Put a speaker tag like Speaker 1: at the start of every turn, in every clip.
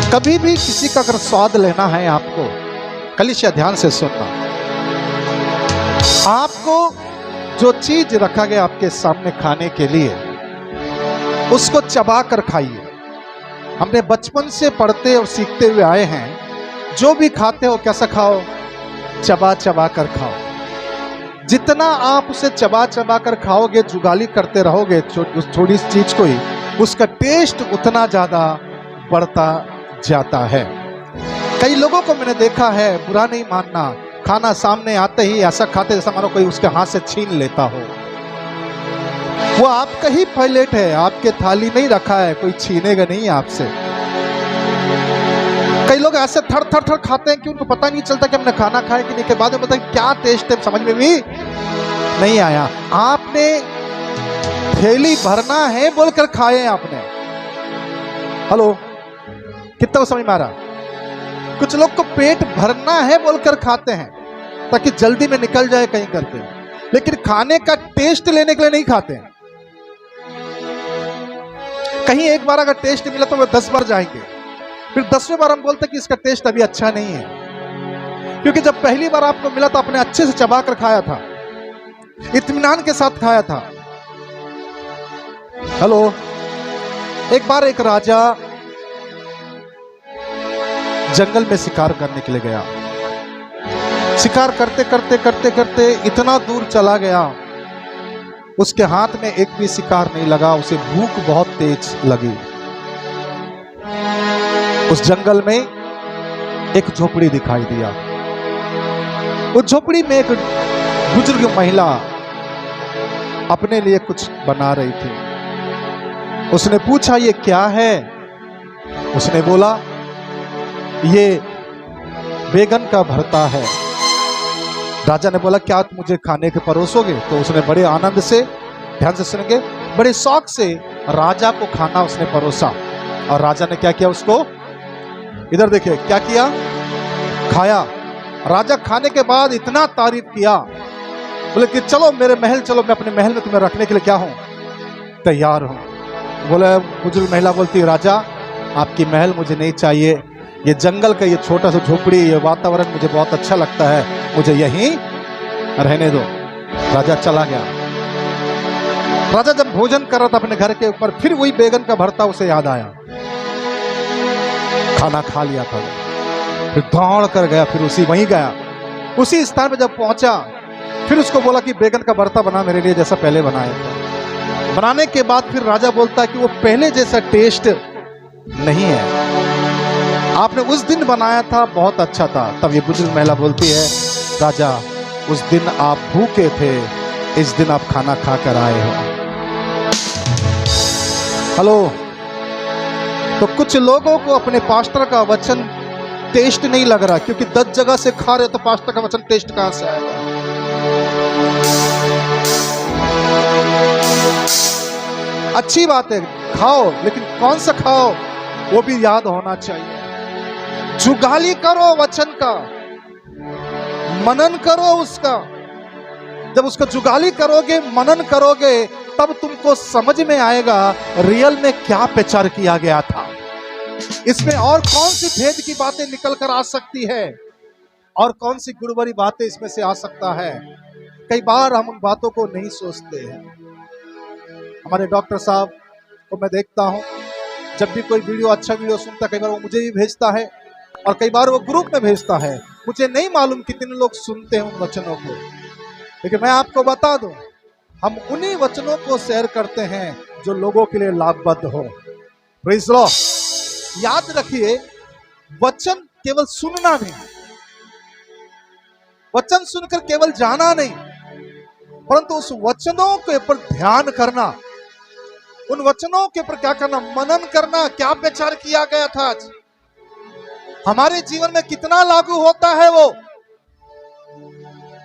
Speaker 1: कभी भी किसी का अगर स्वाद लेना है आपको, कलिसिया ध्यान से सुनना, आपको जो चीज रखा गया आपके सामने खाने के लिए उसको चबा कर खाइए। हमने बचपन से पढ़ते और सीखते हुए आए हैं, जो भी खाते हो कैसा खाओ, चबा चबा कर खाओ। जितना आप उसे चबा चबा कर खाओगे, जुगाली करते रहोगे उस छोटी सी चीज को ही, उसका टेस्ट उतना ज्यादा बढ़ता जाता है। कई लोगों को मैंने देखा है, बुरा नहीं मानना, खाना सामने आते ही ऐसा खाते जैसा मानो कोई उसके हाथ से छीन लेता हो। वो आपका ही प्लेट है, आपके थाली में ही रखा है, कोई छीनेगा नहीं आपसे। कई लोग ऐसे थर थर थर खाते हैं कि उनको पता नहीं चलता कि हमने खाना खाया कि नहीं, के बाद में पता है क्या टेस्ट है, समझ में भी नहीं आया। आपने थैली भरना है बोलकर खाए आपने। हेलो, कितना समझ में आ रहा? कुछ लोग को पेट भरना है बोलकर खाते हैं ताकि जल्दी में निकल जाए कहीं करके, लेकिन खाने का टेस्ट लेने के लिए नहीं खाते हैं। कहीं एक बार अगर टेस्ट मिला तो वो 10 बार जाएंगे, फिर 10वें बार हम बोलते हैं कि इसका टेस्ट अभी अच्छा नहीं है, क्योंकि जब पहली बार आपको मिला तो आपने अच्छे से चबा कर खाया था, इत्मीनान के साथ खाया था। हेलो, एक बार एक राजा जंगल में शिकार करने के लिए गया। शिकार करते करते करते करते इतना दूर चला गया, उसके हाथ में एक भी शिकार नहीं लगा। उसे भूख बहुत तेज लगी। उस जंगल में एक झोपड़ी दिखाई दिया। उस झोपड़ी में एक बुजुर्ग महिला अपने लिए कुछ बना रही थी। उसने पूछा, ये क्या है? उसने बोला, ये बैगन का भरता है। राजा ने बोला, क्या तुम मुझे खाने के परोसोगे? तो उसने बड़े आनंद से, ध्यान से सुनेंगे, बड़े शौक से राजा को खाना उसने परोसा। और राजा ने क्या किया? उसको, इधर देखिए क्या किया, खाया। राजा खाने के बाद इतना तारीफ किया, बोले कि चलो मेरे महल चलो, मैं अपने महल में तुम्हें रखने के लिए क्या हूं, तैयार हूं। बोले, बुजुर्ग महिला बोलती, राजा आपकी महल मुझे नहीं चाहिए, ये जंगल का ये छोटा सा झोपड़ी, ये वातावरण मुझे बहुत अच्छा लगता है, मुझे यहीं रहने दो। राजा चला गया। राजा जब भोजन कर रहा था अपने घर के ऊपर, फिर वही बैगन का भरता उसे याद आया। खाना खा लिया था, फिर दौड़ कर गया, फिर वहीं गया। उसी स्थान पे जब पहुंचा, फिर उसको बोला कि बैगन का भरता बना मेरे लिए जैसा पहले बनाया था। बनाने के बाद फिर राजा बोलता है कि वो पहले जैसा टेस्ट नहीं है, आपने उस दिन बनाया था बहुत अच्छा था। तब ये बुजुर्ग महिला बोलती है, राजा उस दिन आप भूखे थे, इस दिन आप खाना खा कर आए हो। हेलो, तो कुछ लोगों को अपने पास्टर का वचन टेस्ट नहीं लग रहा, क्योंकि 10 जगह से खा रहे तो पास्टर का वचन टेस्ट कहां से आएगा? अच्छी बात है, खाओ, लेकिन कौन सा खाओ वो भी याद होना चाहिए। जुगाली करो वचन का, मनन करो उसका। जब उसका जुगाली करोगे, मनन करोगे, तब तुमको समझ में आएगा रियल में क्या प्रचार किया गया था, इसमें और कौन सी भेद की बातें निकल कर आ सकती है, और कौन सी गुड़बड़ी बातें इसमें से आ सकता है। कई बार हम उन बातों को नहीं सोचते हैं। हमारे डॉक्टर साहब को मैं देखता हूं, जब भी कोई वीडियो, अच्छा वीडियो सुनता, कई बार वो मुझे भी भेजता है और कई बार वो ग्रुप में भेजता है। मुझे नहीं मालूम कितने लोग सुनते हैं उन वचनों को, लेकिन मैं आपको बता दूं, हम उन्हीं वचनों को शेयर करते हैं जो लोगों के लिए लाभप्रद हो। Praise Lord. याद रखिए, वचन केवल सुनना नहीं, वचन सुनकर केवल जाना नहीं, परंतु उस वचनों के ऊपर ध्यान करना, उन वचनों के ऊपर क्या करना, मनन करना। क्या प्रचार किया गया था आज हमारे जीवन में, कितना लागू होता है वो,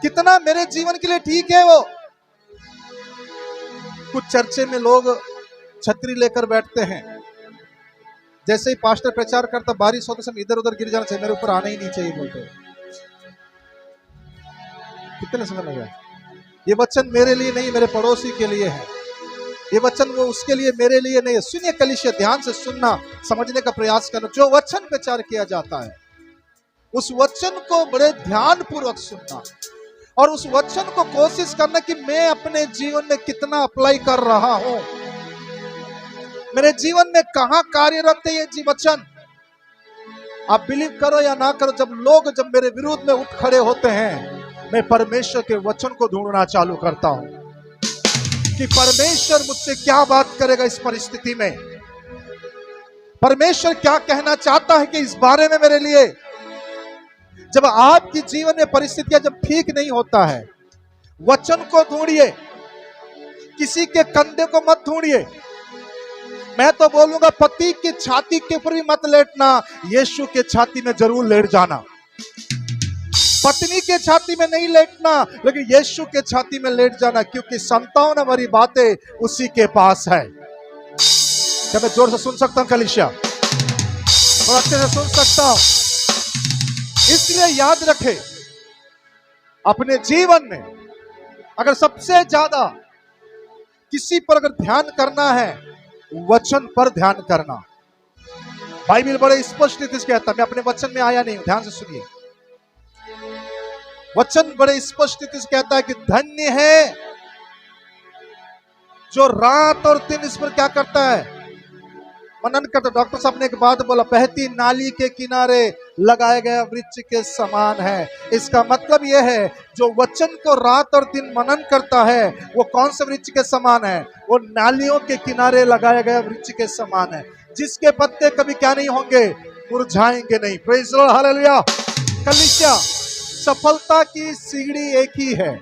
Speaker 1: कितना मेरे जीवन के लिए ठीक है वो। कुछ चर्चे में लोग छतरी लेकर बैठते हैं, जैसे ही पास्टर प्रचार करता, बारिश होते समय इधर उधर गिर जाना चाहिए, मेरे ऊपर आना ही नहीं चाहिए बोलते। कितने समय लगा? ये वचन मेरे लिए नहीं, मेरे पड़ोसी के लिए है। ये वचन वो उसके लिए मेरे लिए नहीं है। सुनिए कलीसिया, ध्यान से सुनना, समझने का प्रयास करना। जो वचन विचार किया जाता है उस वचन को बड़े ध्यान पूर्वक सुनना और उस वचन को कोशिश करना कि मैं अपने जीवन में कितना अप्लाई कर रहा हूं, मेरे जीवन में कहां कार्यरत है ये वचन। आप बिलीव करो या ना करो, जब मेरे विरोध में उठ खड़े होते हैं, मैं परमेश्वर के वचन को ढूंढना चालू करता हूं कि परमेश्वर मुझसे क्या बात करेगा इस परिस्थिति में, परमेश्वर क्या कहना चाहता है कि इस बारे में मेरे लिए। जब आपकी जीवन में परिस्थितियां जब ठीक नहीं होता है, वचन को ढूंढिए, किसी के कंधे को मत ढूंढिए। मैं तो बोलूंगा पति की छाती के ऊपर भी मत लेटना, यीशु के छाती में जरूर लेट जाना। पत्नी के छाती में नहीं लेटना, लेकिन यीशु के छाती में लेट जाना, क्योंकि संतान हमारी बातें उसी के पास है। क्या मैं जोर से सुन सकता हूं कलीसिया? और अच्छे से सुन सकता हूं। इसलिए याद रखें, अपने जीवन में अगर सबसे ज्यादा किसी पर अगर ध्यान करना है, वचन पर ध्यान करना। बाइबल बड़े स्पष्ट रीति से कहता है, मैं अपने वचन में आया नहीं हूं, ध्यान से सुनिए। वचन बड़े स्पष्ट रीति से कहता है कि धन्य है जो रात और दिन इस पर क्या करता है, मनन करता। डॉक्टर साहब ने एक बात बोला, बहती नाली के किनारे लगाया गया वृक्ष के समान है। इसका मतलब यह है, जो वचन को रात और दिन मनन करता है, वो कौन से वृक्ष के समान है? वो नालियों के किनारे लगाया गया वृक्ष के समान है, जिसके पत्ते कभी क्या नहीं होंगे, मुरझाएंगे नहीं। Praise the Lord, hallelujah. कलीसिया, सफलता की सीढ़ी एक ही है।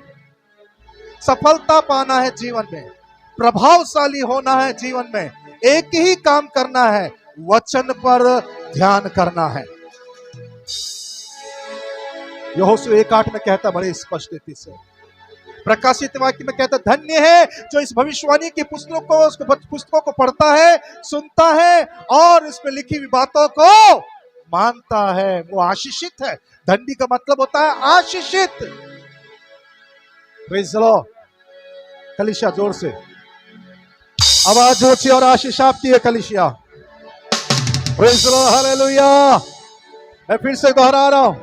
Speaker 1: सफलता पाना है जीवन में, प्रभावशाली होना है जीवन में, एक ही काम करना है, वचन पर ध्यान करना है। यहोशू 1:8 में कहता बड़े स्पष्ट रीति से, प्रकाशित वाक्य में कहता, धन्य है जो इस भविष्यवाणी की पुस्तकों को पढ़ता है, सुनता है और इसमें लिखी हुई बातों को मानता है, वो आशीषित है। धन्य का मतलब होता है आशीषित। Praise the Lord. कलीसिया, जोर से आवाज ऊंची और आशीष आपकी है कलीसिया। Praise the Lord, hallelujah. मैं फिर से दोहरा रहा हूं,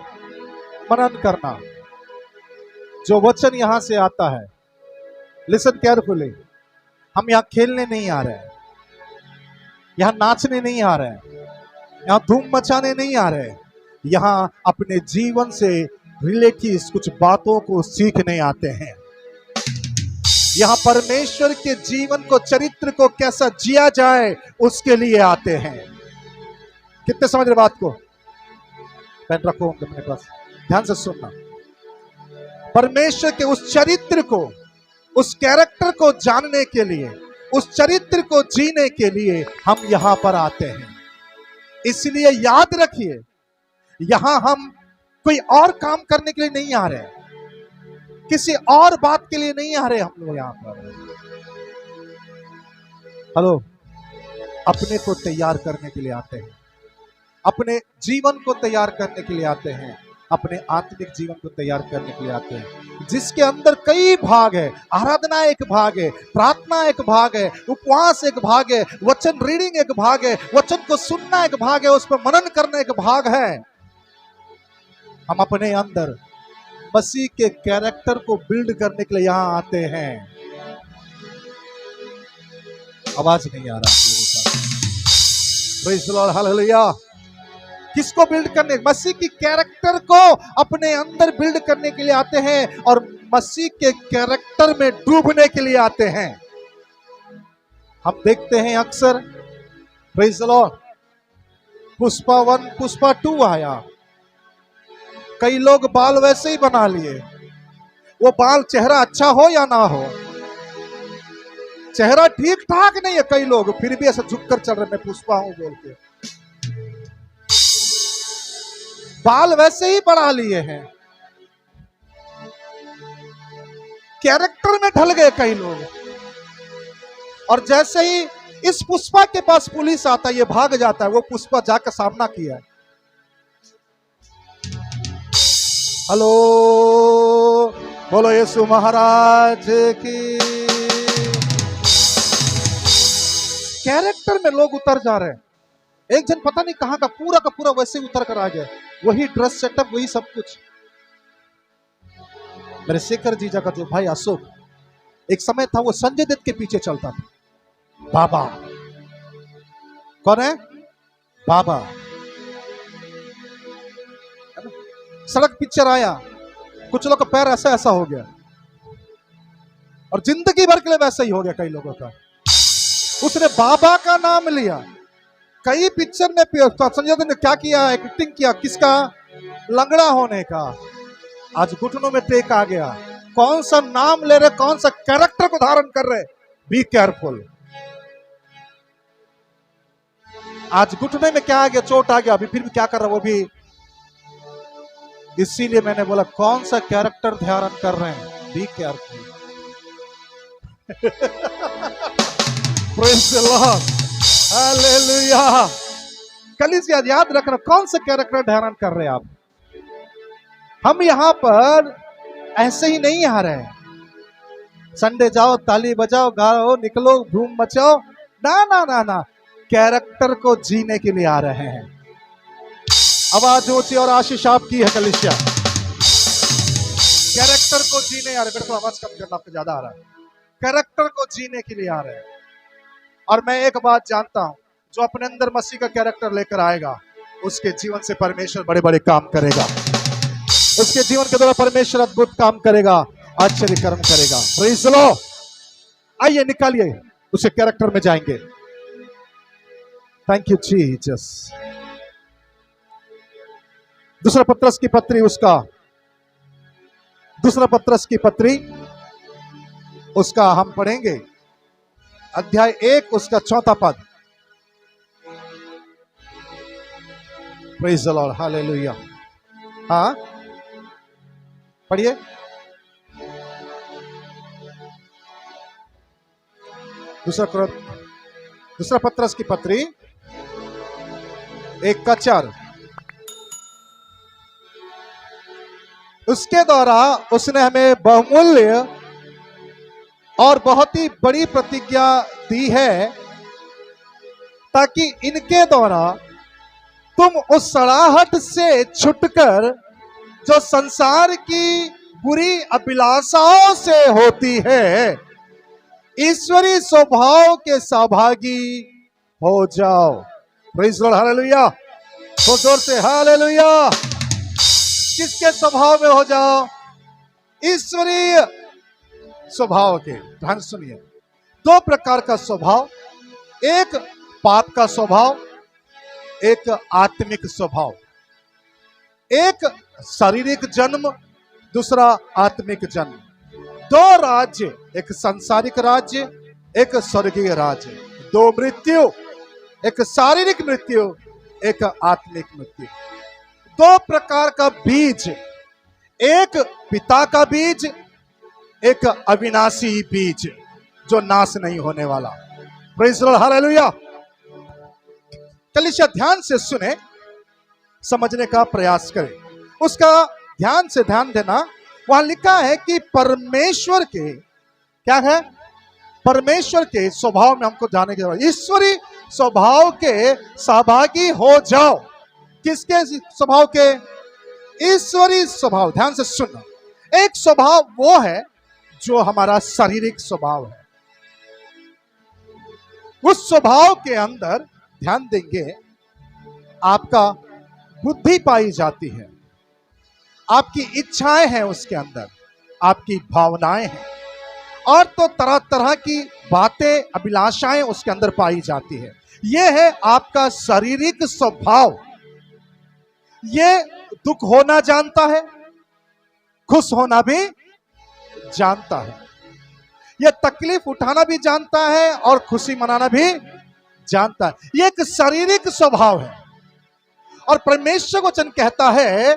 Speaker 1: मनन करना। जो वचन यहां से आता है, लिसन केयरफुली, हम यहां खेलने नहीं आ रहे हैं, यहां नाचने नहीं आ रहे हैं, यहां धूम मचाने नहीं आ रहे हैं, यहां अपने जीवन से रिलेटेड कुछ बातों को सीखने आते हैं। यहां परमेश्वर के जीवन को, चरित्र को कैसा जिया जाए, उसके लिए आते हैं। कितने समझ रहे बात को? पेन रखो अपने पास, ध्यान से सुनना। परमेश्वर के उस चरित्र को, उस कैरेक्टर को जानने के लिए, उस चरित्र को जीने के लिए हम यहां पर आते हैं। इसलिए याद रखिए, यहां हम कोई और काम करने के लिए नहीं आ रहे हैं, किसी और बात के लिए नहीं आ रहे हम लोग यहां पर। हेलो, अपने को तैयार करने के लिए आते हैं, अपने जीवन को तैयार करने के लिए आते हैं, अपने आत्मिक जीवन को तैयार करने के लिए आते हैं, जिसके अंदर कई भाग है। आराधना एक भाग है, प्रार्थना एक भाग है, उपवास एक भाग है, वचन रीडिंग एक भाग है, वचन को सुनना एक भाग है, उस पर मनन करना एक भाग है। हम अपने अंदर मसीह के कैरेक्टर को बिल्ड करने के लिए यहां आते हैं। आवाज नहीं आ रहा लोगों का? Praise the Lord, hallelujah. किसको बिल्ड करने? मसीह की कैरेक्टर को अपने अंदर बिल्ड करने के लिए आते हैं और मसीह के कैरेक्टर में डूबने के लिए आते हैं। हम देखते हैं अक्सर, praise the Lord, Pushpa 1 Pushpa 2 आया, कई लोग बाल वैसे ही बना लिए। वो बाल, चेहरा अच्छा हो या ना हो, चेहरा ठीक ठाक नहीं है, कई लोग फिर भी ऐसा झुककर चल रहे, मैं पुष्पा हूं बोल के, बाल वैसे ही बढ़ा लिए हैं, कैरेक्टर में ढल गए कई लोग। और जैसे ही इस पुष्पा के पास पुलिस आता है, ये भाग जाता है, वो पुष्पा जाकर सामना किया है। हेलो, बोलो यीशु महाराज की। कैरेक्टर में लोग उतर जा रहे हैं। एक जन पता नहीं कहां का पूरा वैसे उतर कर आ गया, वही ड्रेस सेटअप, वही सब कुछ। मेरे शेखर जीजा का जो भाई अशोक, एक समय था वो संजय दत्त के पीछे चलता था। बाबा कौन है? बाबा। सड़क पिक्चर आया, कुछ लोग का पैर ऐसा ऐसा हो गया, और जिंदगी भर के लिए वैसा ही हो गया कई लोगों का। उसने बाबा का नाम लिया। कई पिक्चर ने संजय दत्त ने क्या किया, एक्टिंग किया किसका? लंगड़ा होने का। आज घुटनों में टेक आ गया। कौन सा नाम ले रहे, कौन सा कैरेक्टर को धारण कर रहे, बी केयरफुल। आज घुटने में क्या आ गया, चोट आ गया, अभी फिर भी क्या कर रहा वो भी। इसीलिए मैंने बोला कौन सा कैरेक्टर धारण कर रहे हैं, be careful. Praise the Lord, hallelujah. कलीसिया याद रखना, कौन सा कैरेक्टर धारण कर रहे हैं आप। हम यहां पर ऐसे ही नहीं आ रहे हैं संडे जाओ ताली बजाओ गाओ निकलो धूम मचाओ, ना ना ना ना, कैरेक्टर को जीने के लिए आ रहे हैं। आवाज ऊंची और आशीष आपकी है कलीसिया। कैरेक्टर को जीने आ रहे। मेरे को आवाज कम करना, आपको ज्यादा आ रहा है। कैरेक्टर को जीने के लिए आ रहे हैं। और मैं एक बात जानता हूं, जो अपने अंदर मसीह का कैरेक्टर लेकर आएगा, उसके जीवन से परमेश्वर बड़े बड़े काम करेगा। उसके जीवन के द्वारा परमेश्वर अद्भुत काम करेगा, आश्चर्य कर्म करेगा। Praise the Lord. आइए निकालिए, उसे कैरेक्टर में जाएंगे। Thank you Jesus. दूसरा पत्रस की पत्री, दूसरा पत्रस की पत्री उसका हम पढ़ेंगे अध्याय 1 उसका 4 पद। Praise the Lord, hallelujah. हाँ पढ़िए। दूसरा पत्रस की पत्री 1 का 4। उसके द्वारा उसने हमें बहुमूल्य और बहुत ही बड़ी प्रतिज्ञा दी है, ताकि इनके द्वारा तुम उस सड़ाहट से छुटकर जो संसार की बुरी अभिलाषाओं से होती है, ईश्वरी स्वभाव के सहभागी हो जाओ। Praise the Lord, hallelujah. तो जोर से हालेलुया। किसके स्वभाव में हो जाओ? ईश्वरीय स्वभाव के। ध्यान सुनिए, 2 प्रकार का स्वभाव, एक पाप का स्वभाव, एक आत्मिक स्वभाव। एक शारीरिक जन्म, दूसरा आत्मिक जन्म। 2 राज्य, एक सांसारिक राज्य, एक स्वर्गीय राज्य। 2 मृत्यु, एक शारीरिक मृत्यु, एक आत्मिक मृत्यु। 2 प्रकार का बीज, एक पिता का बीज, एक अविनाशी बीज जो नाश नहीं होने वाला। Praise the Lord, hallelujah. कलीसिया ध्यान से सुने, समझने का प्रयास करें। उसका ध्यान से ध्यान देना। वहां लिखा है कि परमेश्वर के क्या है, परमेश्वर के स्वभाव में हमको जाने के बाद ईश्वरी स्वभाव के सहभागी हो जाओ। किसके स्वभाव के? ईश्वरी स्वभाव। ध्यान से सुनना, एक स्वभाव वो है जो हमारा शारीरिक स्वभाव है। उस स्वभाव के अंदर ध्यान देंगे, आपका बुद्धि पाई जाती है, आपकी इच्छाएं हैं उसके अंदर, आपकी भावनाएं हैं, और तो तरह तरह की बातें, अभिलाषाएं उसके अंदर पाई जाती है। यह है आपका शारीरिक स्वभाव। ये दुख होना जानता है, खुश होना भी जानता है, यह तकलीफ उठाना भी जानता है और खुशी मनाना भी जानता है। यह एक शारीरिक स्वभाव है। और परमेश्वर वचन कहता है,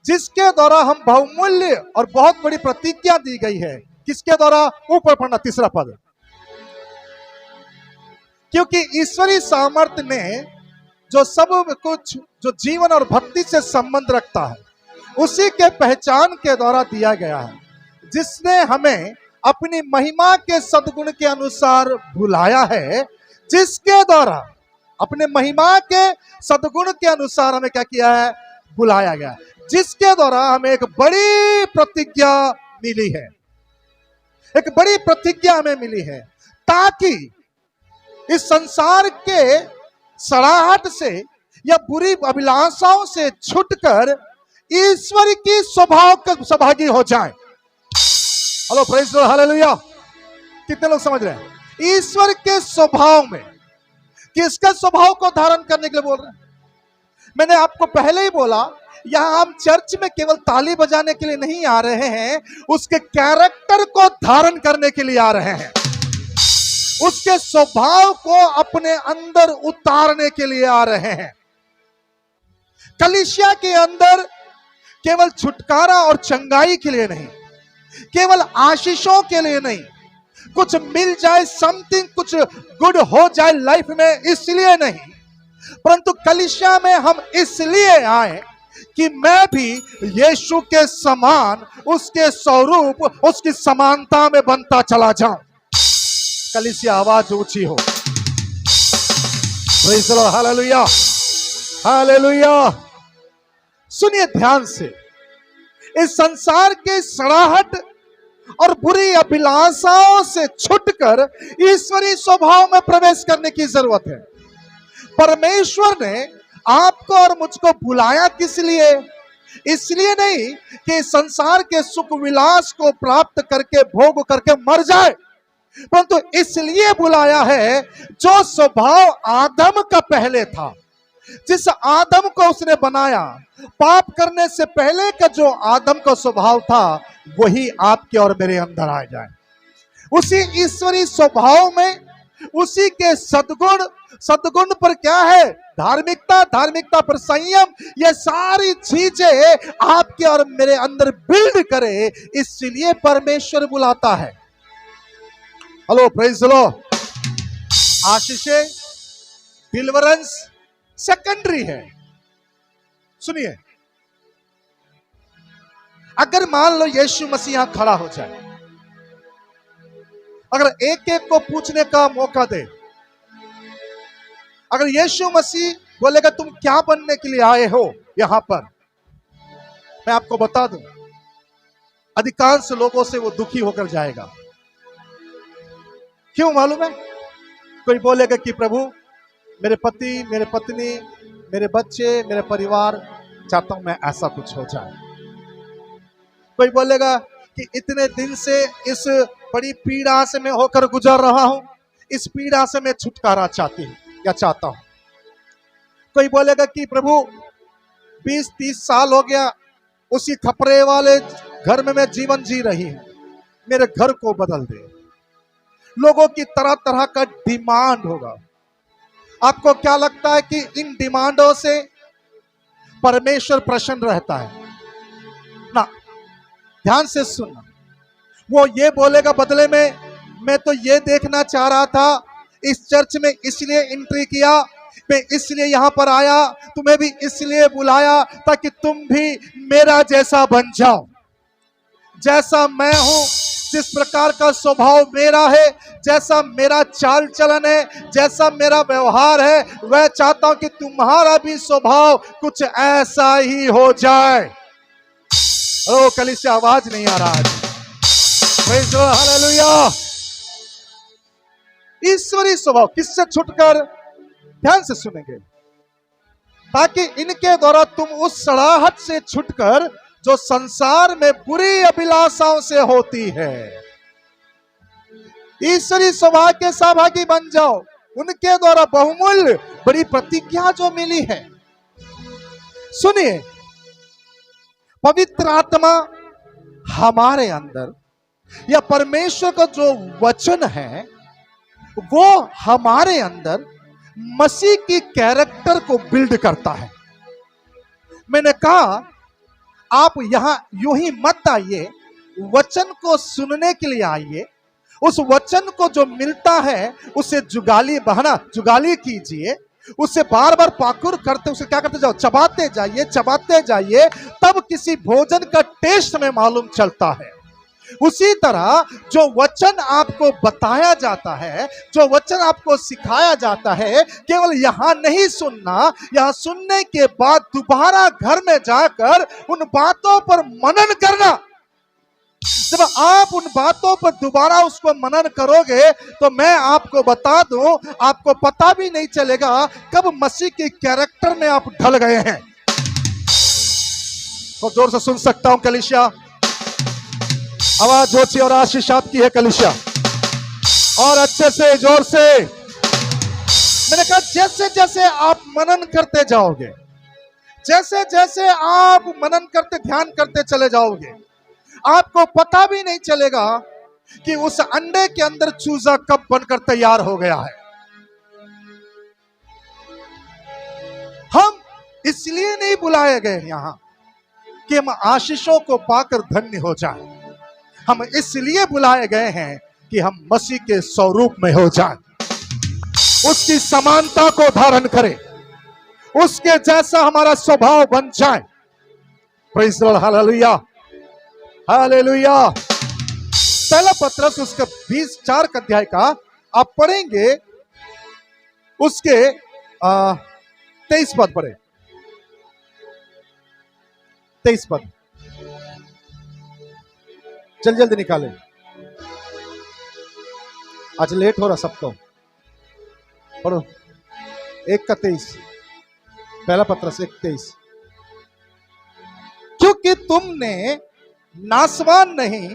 Speaker 1: जिसके द्वारा हम बहुमूल्य और बहुत बड़ी प्रतिज्ञा दी गई है। किसके द्वारा? ऊपर पढ़ना, 3 पद। क्योंकि ईश्वरी सामर्थ्य ने जो सब कुछ जो जीवन और भक्ति से संबंध रखता है, उसी के पहचान के द्वारा दिया गया है, जिसने हमें अपनी महिमा के सद्गुण के अनुसार बुलाया है, जिसके द्वारा अपने महिमा के सद्गुण के अनुसार हमें क्या किया है, बुलाया गया, जिसके द्वारा हमें एक बड़ी प्रतिज्ञा मिली है, एक बड़ी प्रतिज्ञा हमें मिली है, ताकि इस संसार के सड़ाहट से या बुरी अभिलाषाओं से छूटकर ईश्वर की स्वभाव का सहभागी हो जाए। Hello praise Lord, hallelujah. कितने लोग समझ रहे हैं? ईश्वर के स्वभाव में, किसका स्वभाव को धारण करने के लिए बोल रहे हैं? मैंने आपको पहले ही बोला, यहां हम चर्च में केवल ताली बजाने के लिए नहीं आ रहे हैं, उसके कैरेक्टर को धारण करने के लिए आ रहे हैं, उसके स्वभाव को अपने अंदर उतारने के लिए आ रहे हैं। कलीसिया के अंदर केवल छुटकारा और चंगाई के लिए नहीं, केवल आशीषों के लिए नहीं, कुछ मिल जाए, समथिंग कुछ गुड हो जाए लाइफ में इसलिए नहीं, परंतु कलीसिया में हम इसलिए आए कि मैं भी यीशु के समान, उसके स्वरूप, उसकी समानता में बनता चला जाऊं। कलीसिया आवाज ऊंची हो। Praise the Lord, hallelujah, hallelujah. सुनिए ध्यान से, इस संसार के सड़ाहट और बुरी अभिलाषाओं से छूटकर ईश्वरीय स्वभाव में प्रवेश करने की जरूरत है। परमेश्वर ने आपको और मुझको बुलाया किस लिए? इसलिए नहीं कि संसार के सुख विलास को प्राप्त करके भोग करके मर जाए, परंतु इसलिए बुलाया है जो स्वभाव आदम का पहले था, जिस आदम को उसने बनाया, पाप करने से पहले का जो आदम का स्वभाव था वही आपके और मेरे अंदर आ जाए। उसी ईश्वरीय स्वभाव में, उसी के सद्गुण, सद्गुण पर क्या है? धार्मिकता, धार्मिकता पर संयम, ये सारी चीजें आपके और मेरे अंदर बिल्ड करे, इसलिए परमेश्वर बुलाता है। Hello praise the Lord. आशीषें, डिलीवरेंस सेकेंडरी है। सुनिए, अगर मान लो यीशु मसीह यहां खड़ा हो जाए, अगर एक एक को पूछने का मौका दे, अगर यीशु मसीह बोलेगा तुम क्या बनने के लिए आए हो यहां पर, मैं आपको बता दूं, अधिकांश लोगों से वो दुखी होकर जाएगा। क्यों मालूम है? कोई बोलेगा कि प्रभु मेरे पति, मेरे पत्नी, मेरे बच्चे, मेरे परिवार, चाहता हूं मैं ऐसा कुछ हो जाए। कोई बोलेगा कि इतने दिन से इस बड़ी पीड़ा से मैं होकर गुजर रहा हूं, इस पीड़ा से मैं छुटकारा चाहती हूं या चाहता हूं। कोई बोलेगा कि प्रभु 20-30 साल हो गया उसी खपरे वाले घर में मैं जीवन जी रही हूं, मेरे घर को बदल दे। लोगों की तरह तरह का डिमांड होगा। आपको क्या लगता है कि इन डिमांडों से परमेश्वर प्रसन्न रहता है? ना। ध्यान से सुनना, वो ये बोलेगा बदले में, मैं तो ये देखना चाह रहा था, इस चर्च में इसलिए एंट्री किया, मैं इसलिए यहां पर आया, तुम्हें भी इसलिए बुलाया ताकि तुम भी मेरा जैसा बन जाओ, जैसा मैं हूं, जिस प्रकार का स्वभाव मेरा है, जैसा मेरा चाल चलन है, जैसा मेरा व्यवहार है, वह चाहता हूं कि तुम्हारा भी स्वभाव कुछ ऐसा ही हो जाए। ओ कलीसिया, आवाज नहीं आ रहा है। Praise the Lord, hallelujah. ईश्वरीय स्वभाव किससे छुटकर, ध्यान से सुनेंगे, ताकि इनके द्वारा तुम उस सड़ाहट से छुटकर जो संसार में बुरी अभिलाषाओं से होती है, ईश्वरीय स्वभाव के सहभागी बन जाओ। उनके द्वारा बहुमूल्य बड़ी प्रतिज्ञा जो मिली है। सुनिए, पवित्र आत्मा हमारे अंदर या परमेश्वर का जो वचन है वो हमारे अंदर मसीह की कैरेक्टर को बिल्ड करता है। मैंने कहा आप यहां यूं ही मत आइए, वचन को सुनने के लिए आइए, उस वचन को जो मिलता है उसे जुगाली कीजिए, उसे बार बार पाकुर करते, उसे क्या करते जाओ, चबाते जाइए, तब किसी भोजन का टेस्ट में मालूम चलता है। उसी तरह जो वचन आपको बताया जाता है, जो वचन आपको सिखाया जाता है, केवल यहां नहीं सुनना, यहां सुनने के बाद दोबारा घर में जाकर उन बातों पर मनन करना। जब आप उन बातों पर दोबारा उसको मनन करोगे तो मैं आपको बता दूं, आपको पता भी नहीं चलेगा कब मसीह के कैरेक्टर में आप ढल गए हैं। तो जोर से सुन सकता हूं कलीसिया? आवाज ऊंची और आशीष आपकी है कलीसिया, और अच्छे से जोर से। मैंने कहा जैसे जैसे आप मनन करते जाओगे, जैसे जैसे आप मनन करते ध्यान करते चले जाओगे, आपको पता भी नहीं चलेगा कि उस अंडे के अंदर चूजा कब बनकर तैयार हो गया है। हम इसलिए नहीं बुलाए गए यहां कि हम आशीषों को पाकर धन्य हो जाएं। हम इसलिए बुलाए गए हैं कि हम मसीह के स्वरूप में हो जाएं, उसकी समानता को धारण करें, उसके जैसा हमारा स्वभाव बन जाए। Praise the Lord, hallelujah, hallelujah. पहला पत्रस उसका 24 का अध्याय का आप पढ़ेंगे, उसके 23 पद पढ़े, 23 पद जल्दी जल्दी निकाले, आज लेट हो रहा सबको। पढ़ो 1 का 23, पहला पत्रस 1:23। क्योंकि तुमने नासवान नहीं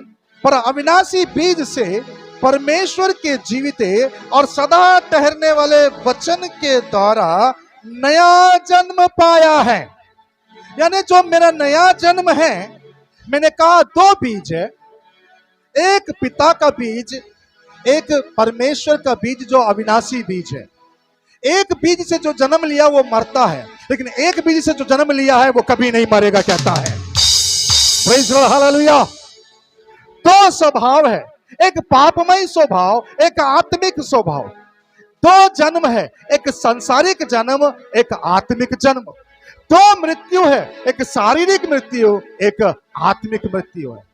Speaker 1: पर अविनाशी बीज से परमेश्वर के जीवित और सदा ठहरने वाले वचन के द्वारा नया जन्म पाया है। यानी जो मेरा नया जन्म है, मैंने कहा 2 बीज है, एक पिता का बीज, एक परमेश्वर का बीज जो अविनाशी बीज है। एक बीज से जो जन्म लिया वो मरता है, लेकिन एक बीज से जो जन्म लिया है वो कभी नहीं मरेगा, कहता है। Praise the Lord, hallelujah. 2 स्वभाव है, एक पापमय स्वभाव, एक आत्मिक स्वभाव। 2 जन्म है, एक सांसारिक जन्म, एक आत्मिक जन्म। 2 मृत्यु है, एक शारीरिक मृत्यु, एक आत्मिक मृत्यु है।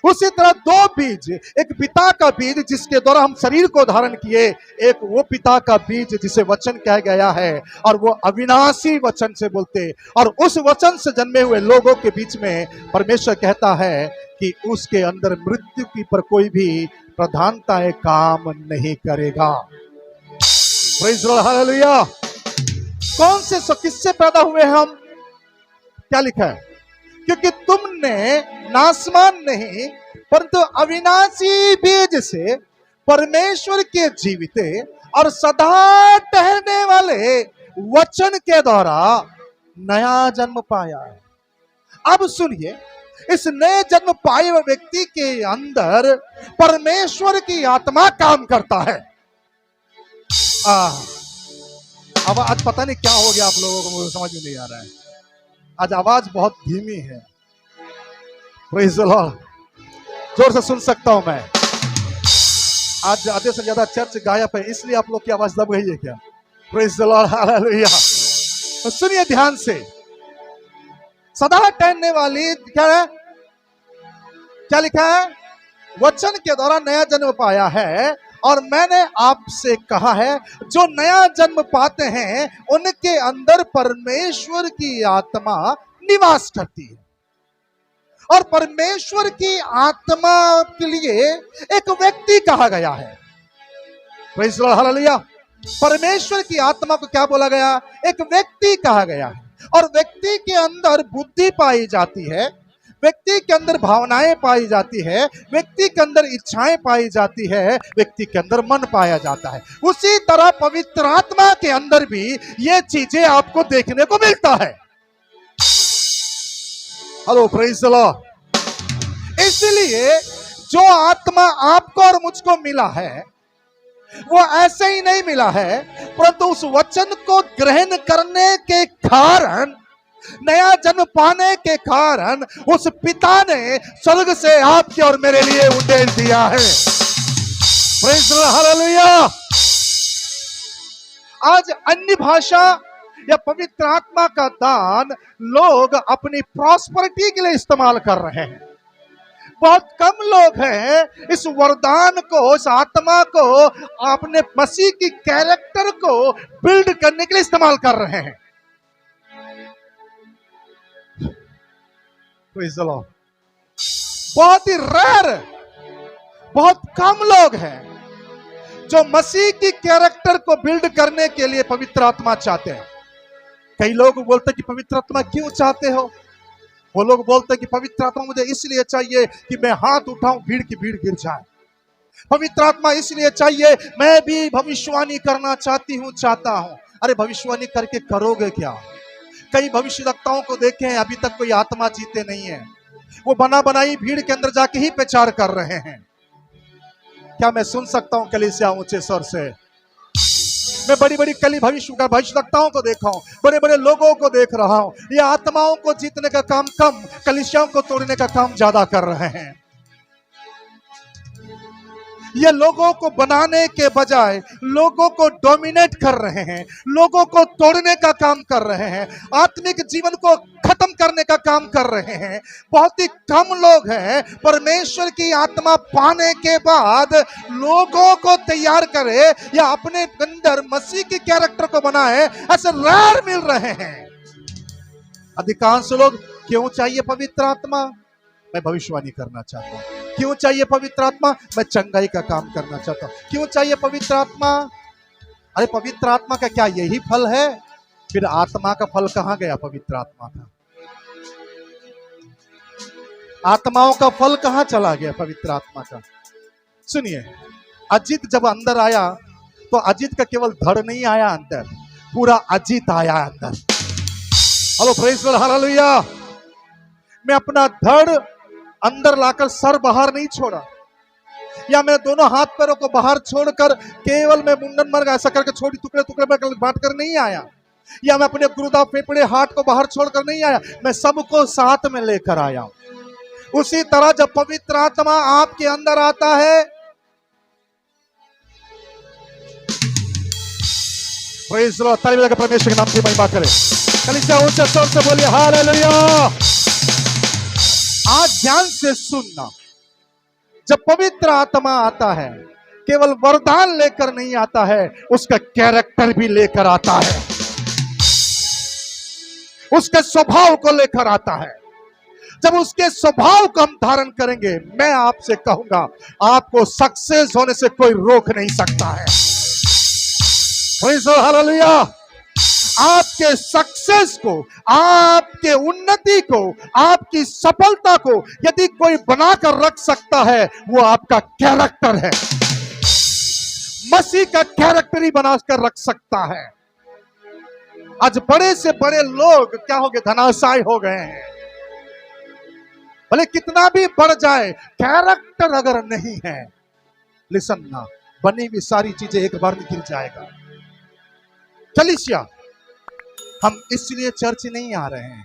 Speaker 1: उसी तरह 2 बीज, एक पिता का बीज जिसके द्वारा हम शरीर को धारण किए, एक वो पिता का बीज जिसे वचन कहा गया है, और वो अविनाशी वचन से बोलते, और उस वचन से जन्मे हुए लोगों के बीच में परमेश्वर कहता है कि उसके अंदर मृत्यु की पर कोई भी प्रधानताएं काम नहीं करेगा। Praise the Lord, hallelujah. कौन से किससे पैदा हुए हम? क्या लिखा है? क्योंकि तुमने नासमान नहीं परंतु अविनाशी बीज से परमेश्वर के जीवित और सदा ठहरने वाले वचन के द्वारा नया जन्म पाया है। अब सुनिए, इस नए जन्म पाए हुए व्यक्ति के अंदर परमेश्वर की आत्मा काम करता है। अब आज पता नहीं क्या हो गया आप लोगों को, मुझे समझ में नहीं आ रहा है। आज आवाज बहुत धीमी है। प्रेज़ द लॉर्ड, जोर से सुन सकता हूं मैं? आज आधे से ज्यादा चर्च गायब है, इसलिए आप लोग की आवाज दब गई है क्या? Praise the Lord, hallelujah. तो सुनिए ध्यान से, सदा ठहरने वाली क्या है? क्या लिखा है? वचन के द्वारा नया जन्म पाया है। और मैंने आपसे कहा है, जो नया जन्म पाते हैं उनके अंदर परमेश्वर की आत्मा निवास करती है। और परमेश्वर की आत्मा के लिए एक व्यक्ति कहा गया है। Praise the Lord, hallelujah. परमेश्वर की आत्मा को क्या बोला गया? एक व्यक्ति कहा गया है। और व्यक्ति के अंदर बुद्धि पाई जाती है, व्यक्ति के अंदर भावनाएं पाई जाती है, व्यक्ति के अंदर इच्छाएं पाई जाती है, व्यक्ति के अंदर मन पाया जाता है। उसी तरह पवित्र आत्मा के अंदर भी ये चीजें आपको देखने को मिलता है। Hello, praise the Lord. इसलिए जो आत्मा आपको और मुझको मिला है वो ऐसे ही नहीं मिला है, परंतु उस वचन को ग्रहण करने के कारण, नया जन्म पाने के कारण उस पिता ने स्वर्ग से आपके और मेरे लिए उंडेल दिया है। Praise the Lord, hallelujah. आज अन्य भाषा या पवित्र आत्मा का दान लोग अपनी प्रॉस्पेरिटी के लिए इस्तेमाल कर रहे हैं। बहुत कम लोग हैं इस वरदान को, इस आत्मा को अपने मसीह की कैरेक्टर को बिल्ड करने के लिए इस्तेमाल कर रहे हैं। Praise the Lord। बहुत ही रेयर, बहुत कम लोग हैं जो मसीह की कैरेक्टर को बिल्ड करने के लिए पवित्र आत्मा चाहते हैं। कई लोग बोलते हैं कि पवित्र आत्मा क्यों चाहते हो? वो लोग बोलते हैं कि पवित्र आत्मा मुझे इसलिए चाहिए कि मैं हाथ उठाऊं, भीड़ की भीड़ गिर जाए। पवित्र आत्मा इसलिए चाहिए, मैं भी भविष्यवाणी करना चाहता हूं। अरे भविष्यवाणी करके करोगे क्या? कई भविष्यवक्ताओं को देखे हैं, अभी तक कोई आत्मा जीते नहीं है। वो बना बनाई भीड़ के अंदर जाके ही प्रचार कर रहे हैं। क्या मैं सुन सकता हूं कलीसिया ऊंचे स्वर से? मैं बड़ी बड़ी भविष्यवक्ताओं को देखा हूं, बड़े बड़े लोगों को देख रहा हूं। ये आत्माओं को जीतने का काम कम, कलीसियाओं को तोड़ने का काम ज्यादा कर रहे हैं। ये लोगों को बनाने के बजाय लोगों को डोमिनेट कर रहे हैं, लोगों को तोड़ने का काम कर रहे हैं, आत्मिक जीवन को खत्म करने का काम कर रहे हैं। बहुत ही कम लोग हैं परमेश्वर की आत्मा पाने के बाद लोगों को तैयार करे या अपने अंदर मसीह की कैरेक्टर को बनाए, ऐसे रेयर मिल रहे हैं। अधिकांश लोग क्यों चाहिए पवित्र आत्मा? मैं भविष्यवाणी करना चाहता हूं। क्यों चाहिए पवित्र आत्मा? मैं चंगाई का काम करना चाहता हूं। क्यों चाहिए पवित्र आत्मा? अरे पवित्र आत्मा का क्या यही फल है? फिर आत्मा का फल कहां गया? पवित्र आत्मा का आत्माओं का फल कहां चला गया? पवित्र आत्मा का। सुनिए, अजित जब अंदर आया तो अजित का केवल धड़ नहीं आया अंदर, पूरा अजित आया अंदर। Hello praise the Lord, hallelujah. मैं अपना धड़ अंदर लाकर सर बाहर नहीं छोड़ा, या मैं दोनों हाथ पैरों को बाहर छोड़कर केवल मैं मुंडन मर्ग ऐसा करके छोटी टुकड़े टुकड़े में बांट कर नहीं आया, या मैं अपने गुरुदा फेफड़े हाथ को बाहर छोड़कर नहीं आया, मैं सबको साथ में लेकर आया। उसी तरह जब पवित्र आत्मा आपके अंदर आता है, प्रेज़ द लॉर्ड, ताली बजाकर परमेश्वर के नाम की महिमा करें। कलीसिया ऊंचे स्वर से बोलिए हालेलुया। आज ध्यान से सुनना, जब पवित्र आत्मा आता है केवल वरदान लेकर नहीं आता है, उसका कैरेक्टर भी लेकर आता है, उसके स्वभाव को लेकर आता है। जब उसके स्वभाव को हम धारण करेंगे, मैं आपसे कहूंगा आपको सक्सेस होने से कोई रोक नहीं सकता है। हालेलुया। आपके सक्सेस को, आपके उन्नति को, आपकी सफलता को यदि कोई बनाकर रख सकता है, वो आपका कैरेक्टर है। मसीह का कैरेक्टर ही बनाकर रख सकता है। आज बड़े से बड़े लोग क्या हो गए? धनाशायी हो गए हैं। भले कितना भी बढ़ जाए, कैरेक्टर अगर नहीं है, लिसन ना, बनी हुई सारी चीजें एक बार में गिर जाएगा। कलीसिया, हम इसलिए चर्च नहीं आ रहे हैं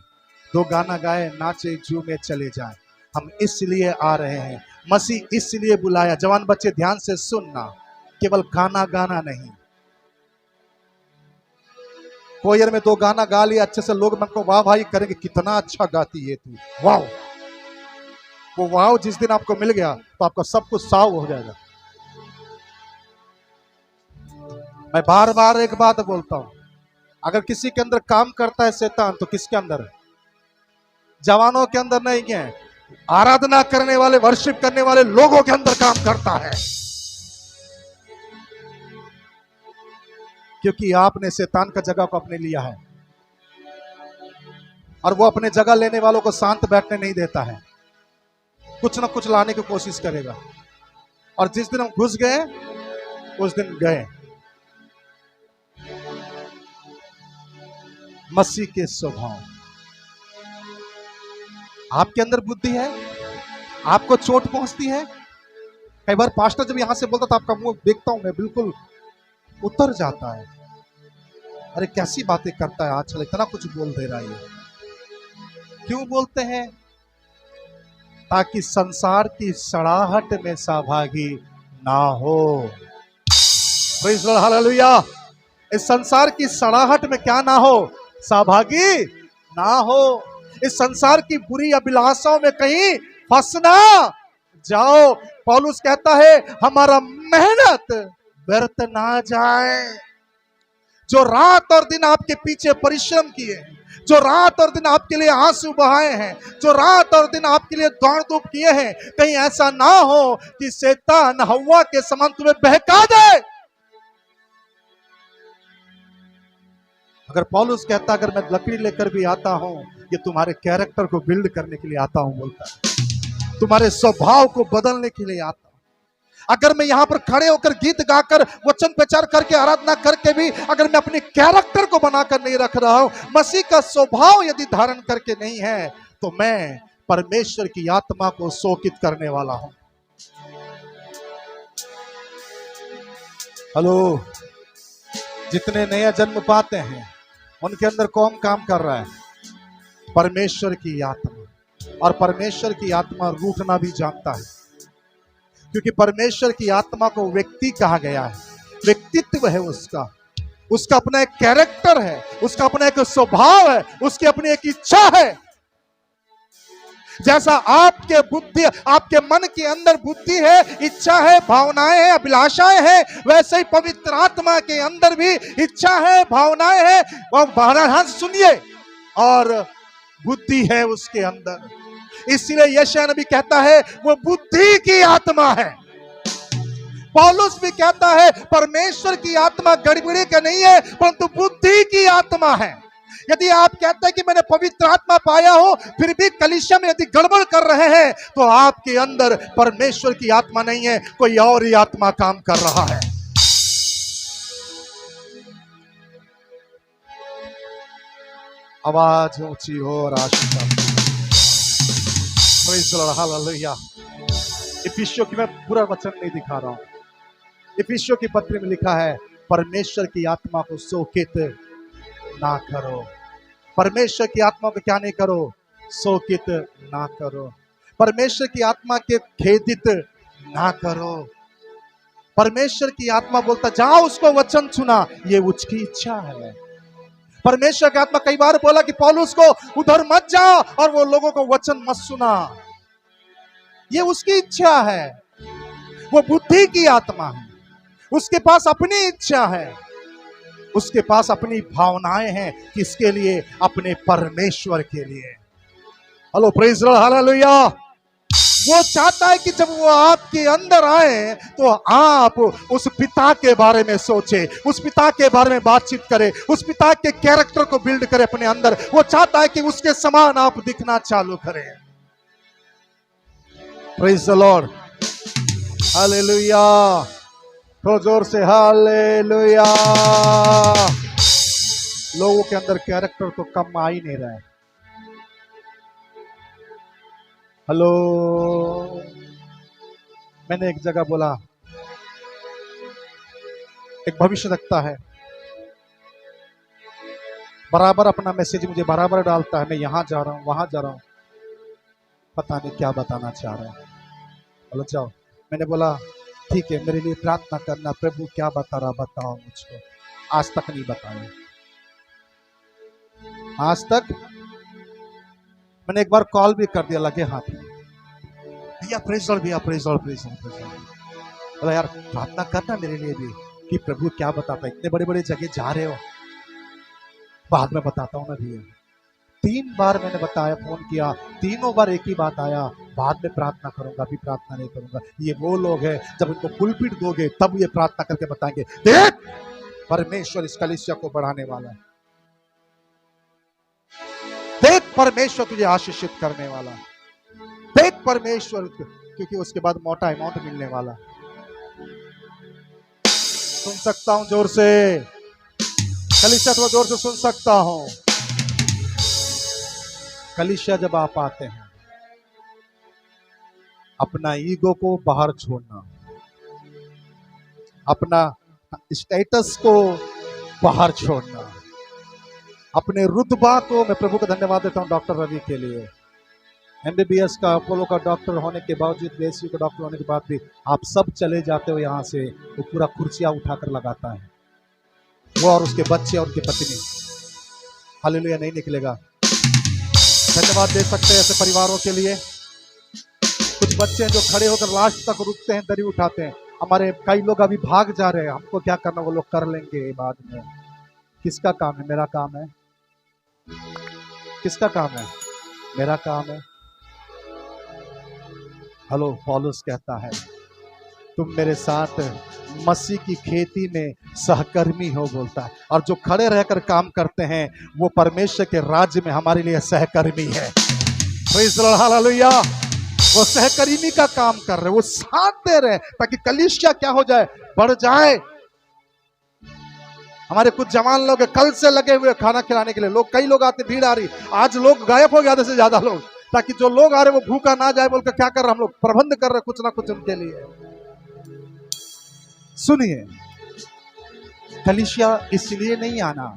Speaker 1: दो गाना गाए, नाचे, झूमे, चले जाए। हम इसलिए आ रहे हैं, मसीह इसलिए बुलाया। जवान बच्चे ध्यान से सुनना, केवल गाना गाना नहीं। कोयर में दो गाना गा लिया अच्छे से, लोग मन को वाह भाई करेंगे, कितना अच्छा गाती है तू, वाह। वो वाह जिस दिन आपको मिल गया तो आपका सब कुछ साव हो जाएगा। मैं बार बार एक बात बोलता हूं, अगर किसी के अंदर काम करता है शैतान, तो किसके अंदर है? जवानों के अंदर नहीं है, आराधना करने वाले, वर्शिप करने वाले लोगों के अंदर काम करता है। क्योंकि आपने शैतान का जगह को अपने लिया है, और वो अपने जगह लेने वालों को शांत बैठने नहीं देता है, कुछ ना कुछ लाने की कोशिश करेगा। और जिस दिन हम घुस गए, उस दिन गए। मसीह के स्वभाव, आपके अंदर बुद्धि है, आपको चोट पहुंचती है। कई बार पास्टर जब यहां से बोलता था, आपका मुंह देखता हूं मैं, बिल्कुल उतर जाता है। अरे कैसी बातें करता है आजकल, इतना कुछ बोल दे रहा है। क्यों बोलते हैं? ताकि संसार की सड़ाहट में सहभागी ना हो। Praise the Lord, hallelujah. इस संसार की सड़ाहट में क्या ना हो? सहभागी ना हो। इस संसार की बुरी अभिलाषाओं में कहीं फंसना जाओ। पौलुस कहता है हमारा मेहनत व्यर्थ ना जाए। जो रात और दिन आपके पीछे परिश्रम किए हैं, जो रात और दिन आपके लिए आंसू बहाए हैं, जो रात और दिन आपके लिए दौड़ धूप किए हैं, कहीं ऐसा ना हो कि शैतान हव्वा के समान तुम्हें बहका दे। अगर पौलुस कहता अगर मैं लकड़ी लेकर भी आता हूं, ये तुम्हारे कैरेक्टर को बिल्ड करने के लिए आता हूं, बोलता है तुम्हारे स्वभाव को बदलने के लिए आता हूं। अगर मैं यहां पर खड़े होकर गीत गाकर वचन प्रचार करके आराधना करके भी अगर मैं अपने कैरेक्टर को बनाकर नहीं रख रहा हूं, मसीह का स्वभाव यदि धारण करके नहीं है, तो मैं परमेश्वर की आत्मा को शोकित करने वाला हूं। हेलो, जितने नया जन्म पाते हैं उनके अंदर कौन काम कर रहा है? परमेश्वर की आत्मा। और परमेश्वर की आत्मा रूठना भी जानता है, क्योंकि परमेश्वर की आत्मा को व्यक्ति कहा गया है। व्यक्तित्व है उसका अपना एक कैरेक्टर है, उसका अपना एक स्वभाव है, उसकी अपनी एक इच्छा है। जैसा आपके बुद्धि, आपके मन के अंदर बुद्धि है, इच्छा है, भावनाएं हैं, अभिलाषाएं हैं, वैसे ही पवित्र आत्मा के अंदर भी इच्छा है, भावनाएं हैं, और भावना सुनिए, और बुद्धि है उसके अंदर। इसलिए यशायाह नबी कहता है वो बुद्धि की आत्मा है। पौलुस भी कहता है परमेश्वर की आत्मा गड़बड़ी का नहीं है, परंतु बुद्धि की आत्मा है। यदि आप कहते हैं कि मैंने पवित्र आत्मा पाया हो, फिर भी कलीसिया में यदि गड़बड़ कर रहे हैं, तो आपके अंदर परमेश्वर की आत्मा नहीं है, कोई और ही आत्मा काम कर रहा है। आवाज ऊंची हो और आशीष। हालेलुया। इफिसियों की, मैं पूरा वचन नहीं दिखा रहा हूं, इफिसियों की पत्री में लिखा है परमेश्वर की आत्मा को शोकित ना करो। परमेश्वर की आत्मा को क्या नहीं करो? शोकित ना करो। परमेश्वर की आत्मा के खेदित ना करो। परमेश्वर की आत्मा बोलता जाओ उसको वचन सुना, ये उसकी इच्छा है। परमेश्वर की आत्मा कई बार बोला कि पौलुस को उधर मत जाओ और वो लोगों को वचन मत सुना, ये उसकी इच्छा है। वो बुद्धि की आत्मा है, उसके पास अपनी इच्छा है, उसके पास अपनी भावनाएं हैं। किसके लिए? अपने परमेश्वर के लिए। Hello, praise the Lord, hallelujah. वो चाहता है कि जब वो आपके अंदर आए तो आप उस पिता के बारे में सोचे, उस पिता के बारे में बातचीत करें, उस पिता के कैरेक्टर को बिल्ड करें अपने अंदर। वो चाहता है कि उसके समान आप दिखना चालू करें। Praise the Lord, hallelujah. थोड़ा जोर से हालेलुया। लोगों के अंदर कैरेक्टर तो कम आ ही नहीं रहा है। हेलो, मैंने एक जगह बोला, एक भविष्य रखता है, बराबर अपना मैसेज मुझे बराबर डालता है, मैं यहां जा रहा हूं, वहां जा रहा हूं, पता नहीं क्या बताना चाह रहा है। बोलो जाओ। मैंने बोला ठीक है, मेरे लिए प्रार्थना करना, प्रभु क्या बता रहा बताओ मुझको। आज तक नहीं बताया, आज तक। मैंने एक बार कॉल भी कर दिया, लगे हाथ, भैया प्रेज लॉर्ड, भैया praise Lord, praise Lord, praise Lord. बोला यार प्रार्थना करना मेरे लिए भी कि प्रभु क्या बताता है, इतने बड़े बड़े जगह जा रहे हो, बाद में बताता हूँ ना भैया। 3 बार मैंने बताया, फोन किया, तीनों बार एक ही बात आया, बाद में प्रार्थना करूंगा, अभी प्रार्थना नहीं करूंगा। ये वो लोग हैं जब इनको पुलपिट दोगे तब ये प्रार्थना करके बताएंगे देख परमेश्वर इस कलीसिया को बढ़ाने वाला है, देख परमेश्वर तुझे आशीषित करने वाला है, देख परमेश्वर, क्योंकि उसके बाद मोटा अमाउंट मिलने वाला। सुन सकता हूं जोर से, कलीसिया थोड़ा जोर से सुन सकता हूं। कलीसिया जब आप आते हैं, अपना ईगो को बाहर छोड़ना, अपना स्टेटस को बाहर छोड़ना, अपने रुतबा को। मैं प्रभु का धन्यवाद देता हूं डॉक्टर रवि के लिए, MBBS का, अपोलो का डॉक्टर होने के बावजूद, BSU का डॉक्टर होने के बाद भी आप सब चले जाते हो यहाँ से, वो पूरा कुर्सियां उठाकर लगाता है, वो और उसके बच्चे और उनकी पत्नी। हालेलुया, नहीं निकलेगा। धन्यवाद दे सकते हैं ऐसे परिवारों के लिए। कुछ बच्चे हैं जो खड़े होकर लास्ट तक रुकते हैं, दरी उठाते हैं। हमारे कई लोग अभी भाग जा रहे हैं, हमको क्या करना, वो लोग कर लेंगे बाद में। किसका काम है? मेरा काम है। किसका काम है? मेरा काम है। हेलो, पौलुस कहता है तुम मेरे साथ मसीह की खेती में सहकर्मी हो, बोलता है। और जो खड़े रहकर काम करते हैं वो परमेश्वर के राज्य में हमारे लिए सहकर्मी है। Praise the Lord, hallelujah. वो सहकर्मी का काम कर रहे, वो साथ दे रहे ताकि कलीसिया क्या हो जाए, बढ़ जाए। हमारे कुछ जवान लोग कल से लगे हुए खाना खिलाने के लिए, लोग कई लोग आते, भीड़ आ रही। आज लोग गायब हो गए आधे से ज्यादा लोग, ताकि जो लोग आ रहे वो भूखा ना जाए बोलकर क्या कर रहे हम लोग, प्रबंध कर रहे कुछ ना कुछ उनके लिए। सुनिए, कलीसिया इसलिए नहीं आना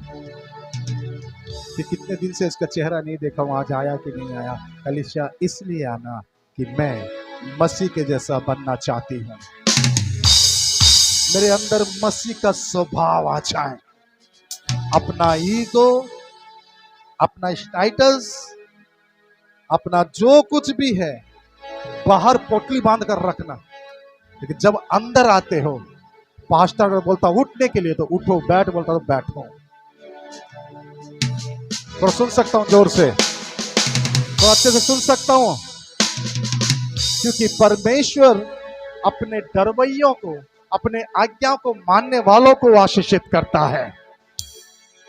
Speaker 1: कि कितने दिन से इसका चेहरा नहीं देखा हूं, आज आया कि नहीं आया। कलीसिया इसलिए आना कि मैं मसीह के जैसा बनना चाहती हूं, मेरे अंदर मसीह का स्वभाव आ जाए। अपना ईगो, अपना स्टेटस, अपना जो कुछ भी है बाहर पोटली बांध कर रखना, लेकिन जब अंदर आते हो, पास्टर अगर बोलता उठने के लिए तो उठो, बैठ बोलता तो बैठो। तो सुन सकता हूं जोर से, तो अच्छे से सुन सकता हूं, क्योंकि परमेश्वर अपने डरवैयों को, अपने आज्ञा को मानने वालों को आशीषित करता है।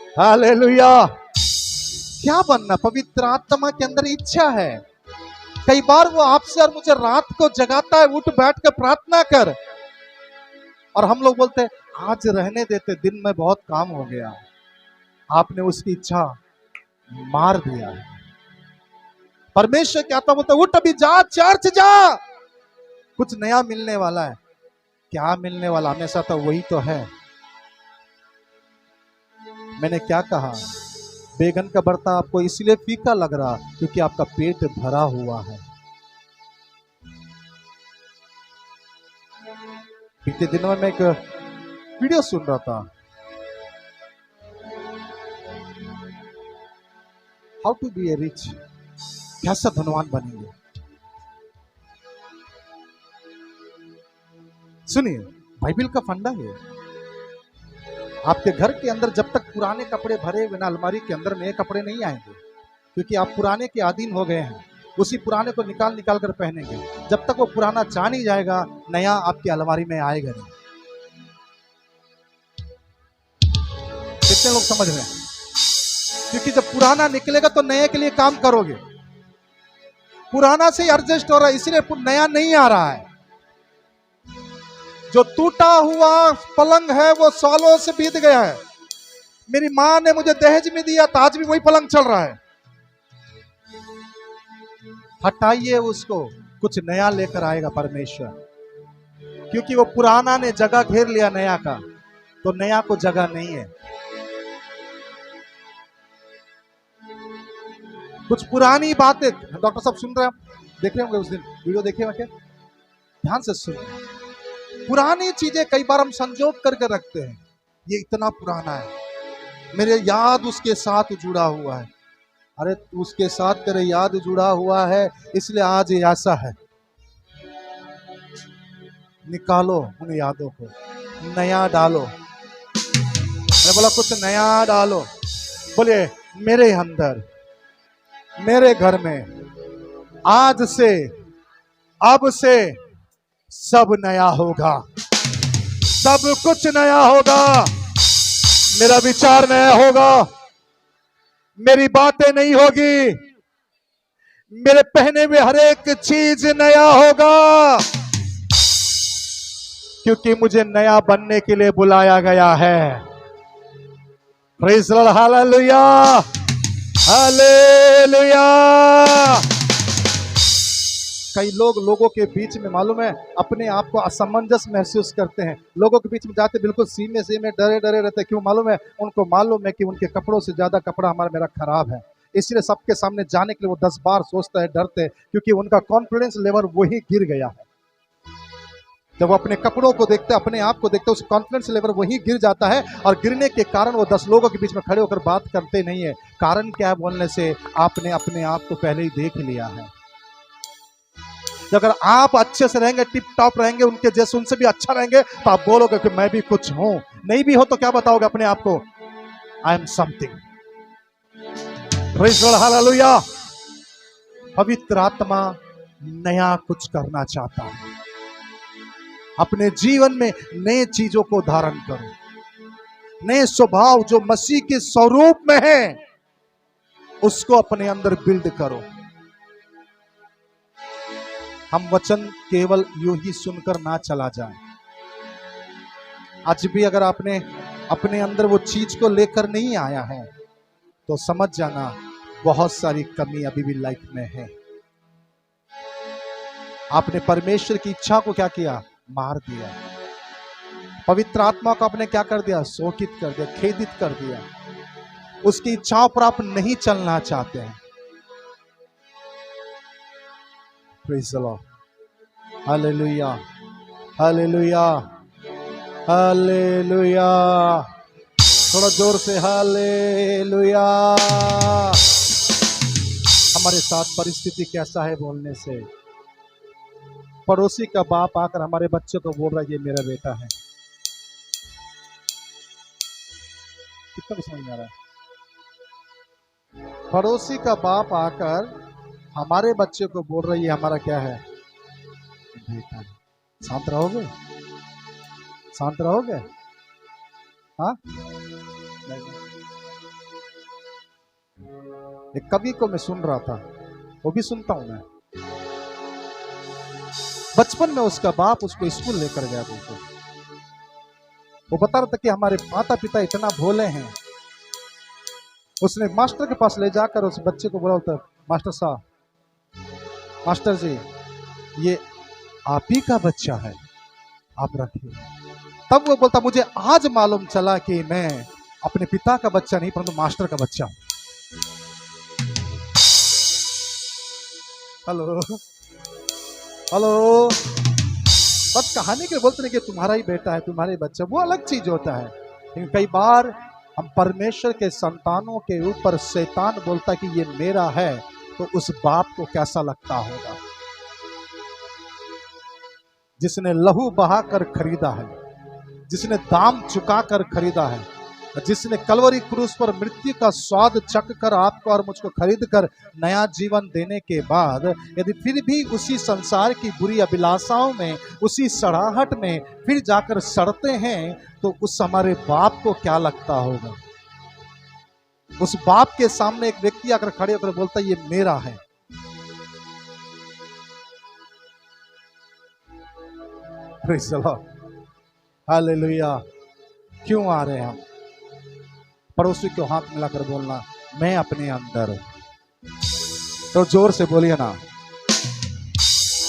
Speaker 1: हालेलुया। क्या बनना? पवित्र आत्मा के अंदर इच्छा है। कई बार वो आपसे और मुझे रात को जगाता है, उठ बैठ कर प्रार्थना कर, और हम लोग बोलते हैं आज रहने देते, दिन में बहुत काम हो गया। आपने उसकी इच्छा मार दिया है। परमेश्वर क्या आता, बोलता उठ अभी जा, चर्च जा, कुछ नया मिलने वाला है। क्या मिलने वाला? हमेशा तो वही तो है। मैंने क्या कहा, बैगन का भरता आपको इसलिए फीका लग रहा क्योंकि आपका पेट भरा हुआ है। पिछले दिनों में मैं एक वीडियो सुन रहा था, how to be a rich, कैसा धनवान बनेंगे। सुनिए, बाइबल का फंडा है। आपके घर के अंदर जब तक पुराने कपड़े भरे बिना अलमारी के अंदर नए कपड़े नहीं आएंगे, क्योंकि आप पुराने के अधीन हो गए हैं। उसी पुराने को निकाल निकाल कर पहनेंगे। जब तक वो पुराना जा नहीं जाएगा, नया आपकी अलमारी में आएगा नहीं। कितने लोग समझ रहे हैं? क्योंकि जब पुराना निकलेगा तो नए के लिए काम करोगे। पुराना से एडजस्ट हो रहा है, इसलिए नया नहीं आ रहा है। जो टूटा हुआ पलंग है वो सालों से बीत गया है। मेरी मां ने मुझे दहेज में दिया था, आज भी वही पलंग चल रहा है। हटाइए उसको, कुछ नया लेकर आएगा परमेश्वर, क्योंकि वो पुराना ने जगह घेर लिया नया का, तो नया को जगह नहीं है। कुछ पुरानी बातें, डॉक्टर साहब सुन रहे हैं, देख रहे होंगे उस दिन वीडियो देखे होंगे क्या? ध्यान से सुन। पुरानी चीजें कई बार हम संजोग करके रखते हैं, ये इतना पुराना है, मेरे याद उसके साथ जुड़ा हुआ है। अरे उसके साथ तेरे याद जुड़ा हुआ है, इसलिए आज ऐसा है। निकालो उन यादों को, नया डालो। मैंने बोला कुछ नया डालो। बोलिए मेरे अंदर, मेरे घर में आज से, अब से सब नया होगा, सब कुछ नया होगा। मेरा विचार नया होगा, मेरी बातें नहीं होगी, मेरे पहने में हर एक चीज नया होगा, क्योंकि मुझे नया बनने के लिए बुलाया गया है। Praise the Lord, hallelujah, hallelujah. कई लोगों के बीच में मालूम है अपने आप को असमंजस महसूस करते हैं। लोगों के बीच में जाते बिल्कुल सीने से में डरे डरे रहते हैं। क्यों मालूम है? उनको मालूम है कि उनके कपड़ों से ज्यादा कपड़ा मेरा खराब है, इसलिए सबके सामने जाने के लिए वो 10 बार सोचता है, डरते हैं, क्योंकि उनका कॉन्फिडेंस लेवल वही गिर गया है। जब वो अपने कपड़ों को देखते, अपने आप को देखते, उस कॉन्फिडेंस लेवल वही गिर जाता है, और गिरने के कारण वो 10 लोगों के बीच में खड़े होकर बात करते नहीं है। कारण क्या है? बोलने से आपने अपने आप को पहले ही देख लिया है। अगर आप अच्छे से रहेंगे, टिप टॉप रहेंगे, उनके जैसे उनसे भी अच्छा रहेंगे, तो आप बोलोगे कि मैं भी कुछ हूं। नहीं भी हो तो क्या बताओगे अपने आप को? I am something. Praise the Lord, hallelujah. पवित्र आत्मा नया कुछ करना चाहता है। अपने जीवन में नए चीजों को धारण करो, नए स्वभाव जो मसीह के स्वरूप में है उसको अपने अंदर बिल्ड करो। हम वचन केवल यूं ही सुनकर ना चला जाए। आज भी अगर आपने अपने अंदर वो चीज को लेकर नहीं आया है तो समझ जाना बहुत सारी कमी अभी भी लाइफ में है। आपने परमेश्वर की इच्छा को क्या किया? मार दिया। पवित्र आत्मा को आपने क्या कर दिया? शोकित कर दिया, खेदित कर दिया। उसकी इच्छाओं पर आप नहीं चलना चाहते हैं। Praise the Lord, hallelujah, hallelujah, hallelujah. थोड़ा जोर से हालेलुया। हमारे साथ परिस्थिति कैसा है बोलने से? पड़ोसी का बाप आकर हमारे बच्चे को बोल रहा है ये मेरा बेटा है। कितना समझ में आ रहा है? पड़ोसी का बाप आकर हमारे बच्चे को बोल रहा है ये हमारा क्या है? बेटा है। शांत रहोगे? शांत रहोगे? हाँ? एक कवि को मैं सुन रहा था, वो भी सुनता हूं मैं। बचपन में उसका बाप उसको स्कूल लेकर गया। वो बता रहा था कि हमारे माता पिता इतना भोले हैं। उसने मास्टर के पास ले जाकर उस बच्चे को बोला था, मास्टर साहब, मास्टर जी ये आप ही का बच्चा है, आप रखिए। तब वो बोलता मुझे आज मालूम चला कि मैं अपने पिता का बच्चा नहीं परंतु मास्टर का बच्चा हूं। Hello hello. बस कहानी के बोलते नहीं कि तुम्हारा ही बेटा है, तुम्हारे बच्चा, वो अलग चीज होता है। लेकिन कई बार हम परमेश्वर के संतानों के ऊपर शैतान बोलता कि ये मेरा है, तो उस बाप को कैसा लगता होगा जिसने लहू बहाकर खरीदा है, जिसने दाम चुकाकर खरीदा है, जिसने कलवरी क्रूस पर मृत्यु का स्वाद चख कर आपको और मुझको खरीद कर नया जीवन देने के बाद यदि फिर भी उसी संसार की बुरी अभिलाषाओं में, उसी सड़ाहट में फिर जाकर सड़ते हैं, तो उस हमारे बाप को क्या लगता होगा? उस बाप के सामने एक व्यक्ति आकर खड़े होकर बोलता ये मेरा है। Praise the Lord, hallelujah. क्यों आ रहे हैं हम? पड़ोसी को हाथ मिलाकर बोलना मैं अपने अंदर। तो जोर से बोलिए ना।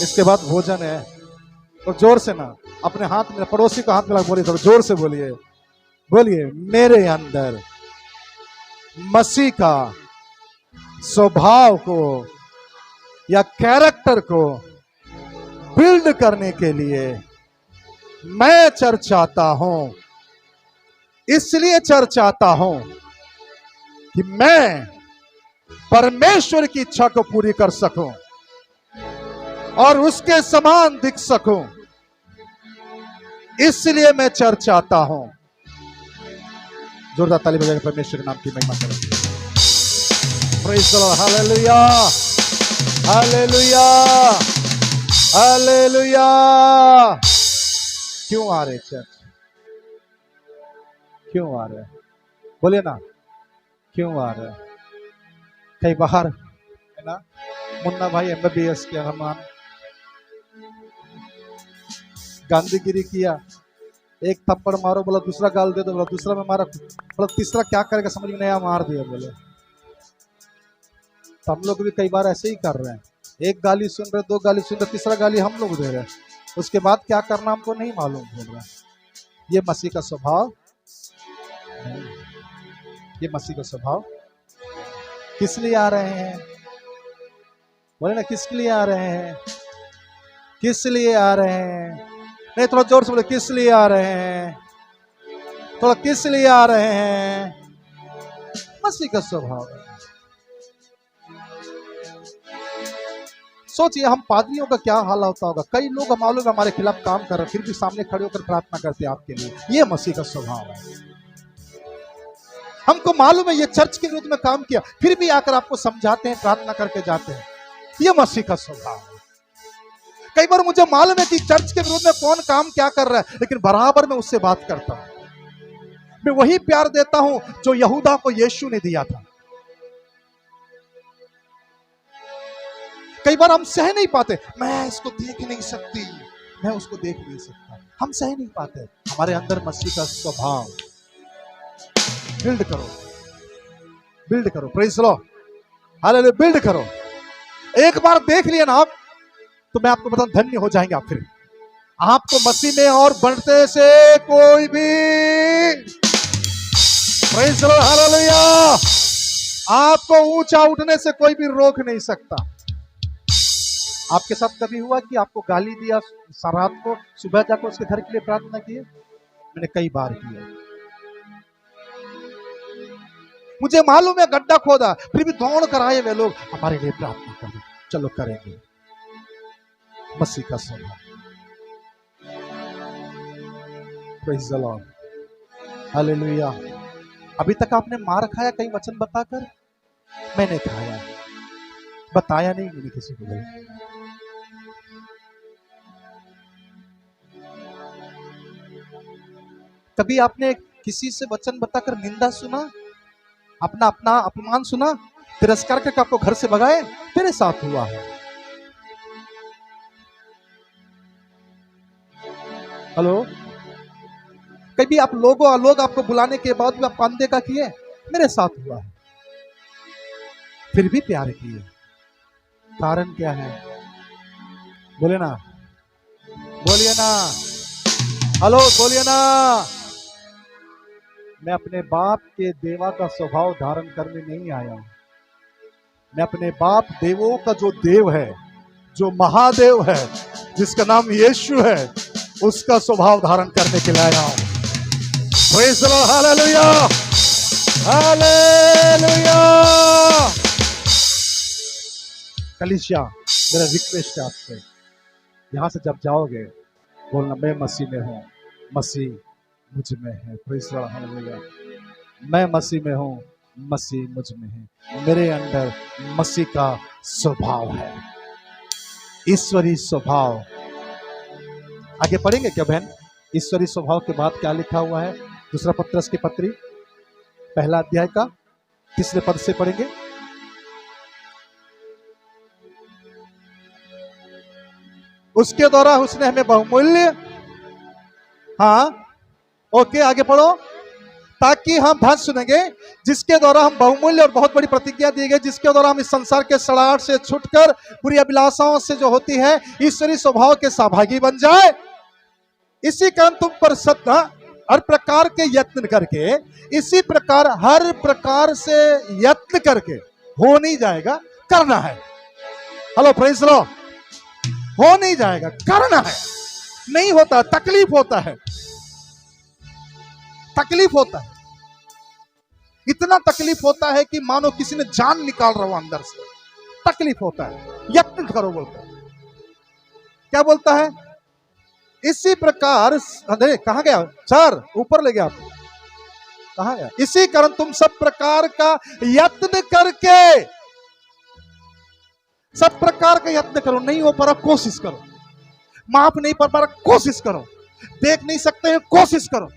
Speaker 1: इसके बाद भोजन है, तो जोर से ना अपने हाथ में पड़ोसी को हाथ मिलाकर बोलिए, थोड़ा जोर से बोलिए, बोलिए मेरे अंदर मसीह का स्वभाव को या कैरेक्टर को बिल्ड करने के लिए मैं चर्च आता हूं। इसलिए चर्च आता हूं कि मैं परमेश्वर की इच्छा को पूरी कर सकूं और उसके समान दिख सकूं। इसलिए मैं चर्च आता हूं। जोरदार ताली बजाकर परमेश्वर के नाम की महिमा करें। Praise the Lord, hallelujah, hallelujah, hallelujah. क्यों आ रहे चर्च? क्यों आ रहे? बोलिए ना, क्यों आ रहे? कई बाहर है ना, मुन्ना भाई MBBS के रहमान गांधीगिरी किया, एक थप्पड़ मारो बोला दूसरा गाल दे दो, बोला दूसरा में मारा, बोला तीसरा क्या करेगा समझ में नहीं आया, मार दिया बोले। तो हम लोग भी कई बार ऐसे ही कर रहे हैं, एक गाली सुन रहे, दो गाली सुन रहे, तीसरा गाली हम लोग दे रहे हैं, उसके बाद क्या करना हमको नहीं मालूम बोल रहा है। ये मसीह का स्वभाव, ये मसीह का स्वभाव। किस लिए आ रहे हैं? बोले ना, किसके लिए आ रहे हैं? किस लिए आ रहे हैं? नहीं, थोड़ा जोर से बोले, किस लिए आ रहे हैं? थोड़ा किस लिए आ रहे हैं? मसीह का स्वभाव है। सोचिए हम पादरियों का क्या हाल होता होगा। कई लोग मालूम हमारे खिलाफ काम कर रहे, फिर भी सामने खड़े होकर प्रार्थना करते हैं आपके लिए। ये मसीह का स्वभाव है। हमको मालूम है ये चर्च के विरुद्ध में काम किया, फिर भी आकर आपको समझाते हैं, प्रार्थना करके जाते हैं। ये मसीह का स्वभाव है। कई बार मुझे मालूम है कि चर्च के विरुद्ध में कौन काम क्या कर रहा है, लेकिन बराबर मैं उससे बात करता हूं। मैं वही प्यार देता हूं जो यहूदा को यीशु ने दिया था। कई बार हम सह नहीं पाते, मैं इसको देख नहीं सकती, मैं उसको देख नहीं सकता, हम सह नहीं पाते। हमारे अंदर मसीह का स्वभाव बिल्ड करो, बिल्ड करो। Praise the Lord, hallelujah. Build करो। एक बार देख लिया ना आप, तो मैं आपको बताऊं धन्य हो जाएंगे आप। फिर आपको मसीह में और बढ़ते से कोई भी, प्रेज़ द लॉर्ड, हालेलुया, आपको ऊंचा उठने से कोई भी रोक नहीं सकता। आपके साथ कभी हुआ कि आपको गाली दिया, रात को सुबह जाकर उसके घर के लिए प्रार्थना की? मैंने कई बार की है। मुझे मालूम है गड्ढा खोदा, फिर भी दौड़ कर आए वे लोग, हमारे लिए प्रार्थना करें। चलो करेंगे। मसीह का स्वभाव। Praise the Lord, hallelujah. अभी तक आपने मार खाया कई वचन बताकर? मैंने खाया, बताया नहीं मैंने किसी को भाई। कभी आपने किसी से वचन बताकर निंदा सुना, अपना अपना अपमान सुना, तिरस्कार करके आपको घर से भगाए? तेरे साथ हुआ है। हेलो, कभी आप लोग आपको बुलाने के बाद भी आप अनदेखा किए? मेरे साथ हुआ है। फिर भी प्यार किए। कारण क्या है? बोले ना, बोलिए ना, हेलो बोलिए ना। मैं अपने बाप के देवा का स्वभाव धारण करने नहीं आया हूं। मैं अपने बाप देवों का जो देव है, जो महादेव है, जिसका नाम यीशु है, उसका स्वभाव धारण करने के लिए आया हूं। Praise the Lord, hallelujah, hallelujah. कलीसिया, मेरा रिक्वेस्ट है आपसे, यहां से जब जाओगे बोलना, मैं मसीह में हूं, मसीह मुझ में है। Praise the Lord, hallelujah. मैं मसीह में हूं, मसीह मुझ में है। मेरे अंदर मसीह का स्वभाव है, ईश्वरीय स्वभाव। आगे पढ़ेंगे क्या बहन? ईश्वरीय स्वभाव के बाद क्या लिखा हुआ है? दूसरा पत्रस की पत्री पहला अध्याय का 3 पद से पढ़ेंगे। उसके द्वारा उसने हमें बहुमूल्य, हाँ ओके आगे पढ़ो, ताकि हम बात सुनेंगे, जिसके द्वारा हम बहुमूल्य और बहुत बड़ी प्रतिज्ञा दी गई, जिसके द्वारा हम इस संसार के सड़ाहट से छूटकर बुरी अभिलाषाओं से जो होती है ईश्वरीय स्वभाव के सहभागी बन जाए। इसी कारण तुम पर सत्य हर प्रकार के यत्न करके, इसी प्रकार हर प्रकार से यत्न करके, हो नहीं जाएगा, करना है। हेलो प्रेज़ द लॉर्ड, हो नहीं जाएगा, करना है। नहीं होता, तकलीफ होता है, तकलीफ होता है, इतना तकलीफ होता है कि मानो किसी ने जान निकाल रहा हो अंदर से। तकलीफ होता है, यत्न करो बोलता है। क्या बोलता है? इसी प्रकार, अरे कहां गया सर, ऊपर ले गया आप, कहां गया? इसी कारण तुम सब प्रकार का यत्न करके, सब प्रकार का यत्न करो। नहीं हो पा रहा, कोशिश करो। माफ नहीं पा रहा, कोशिश करो। देख नहीं सकते हैं, कोशिश करो।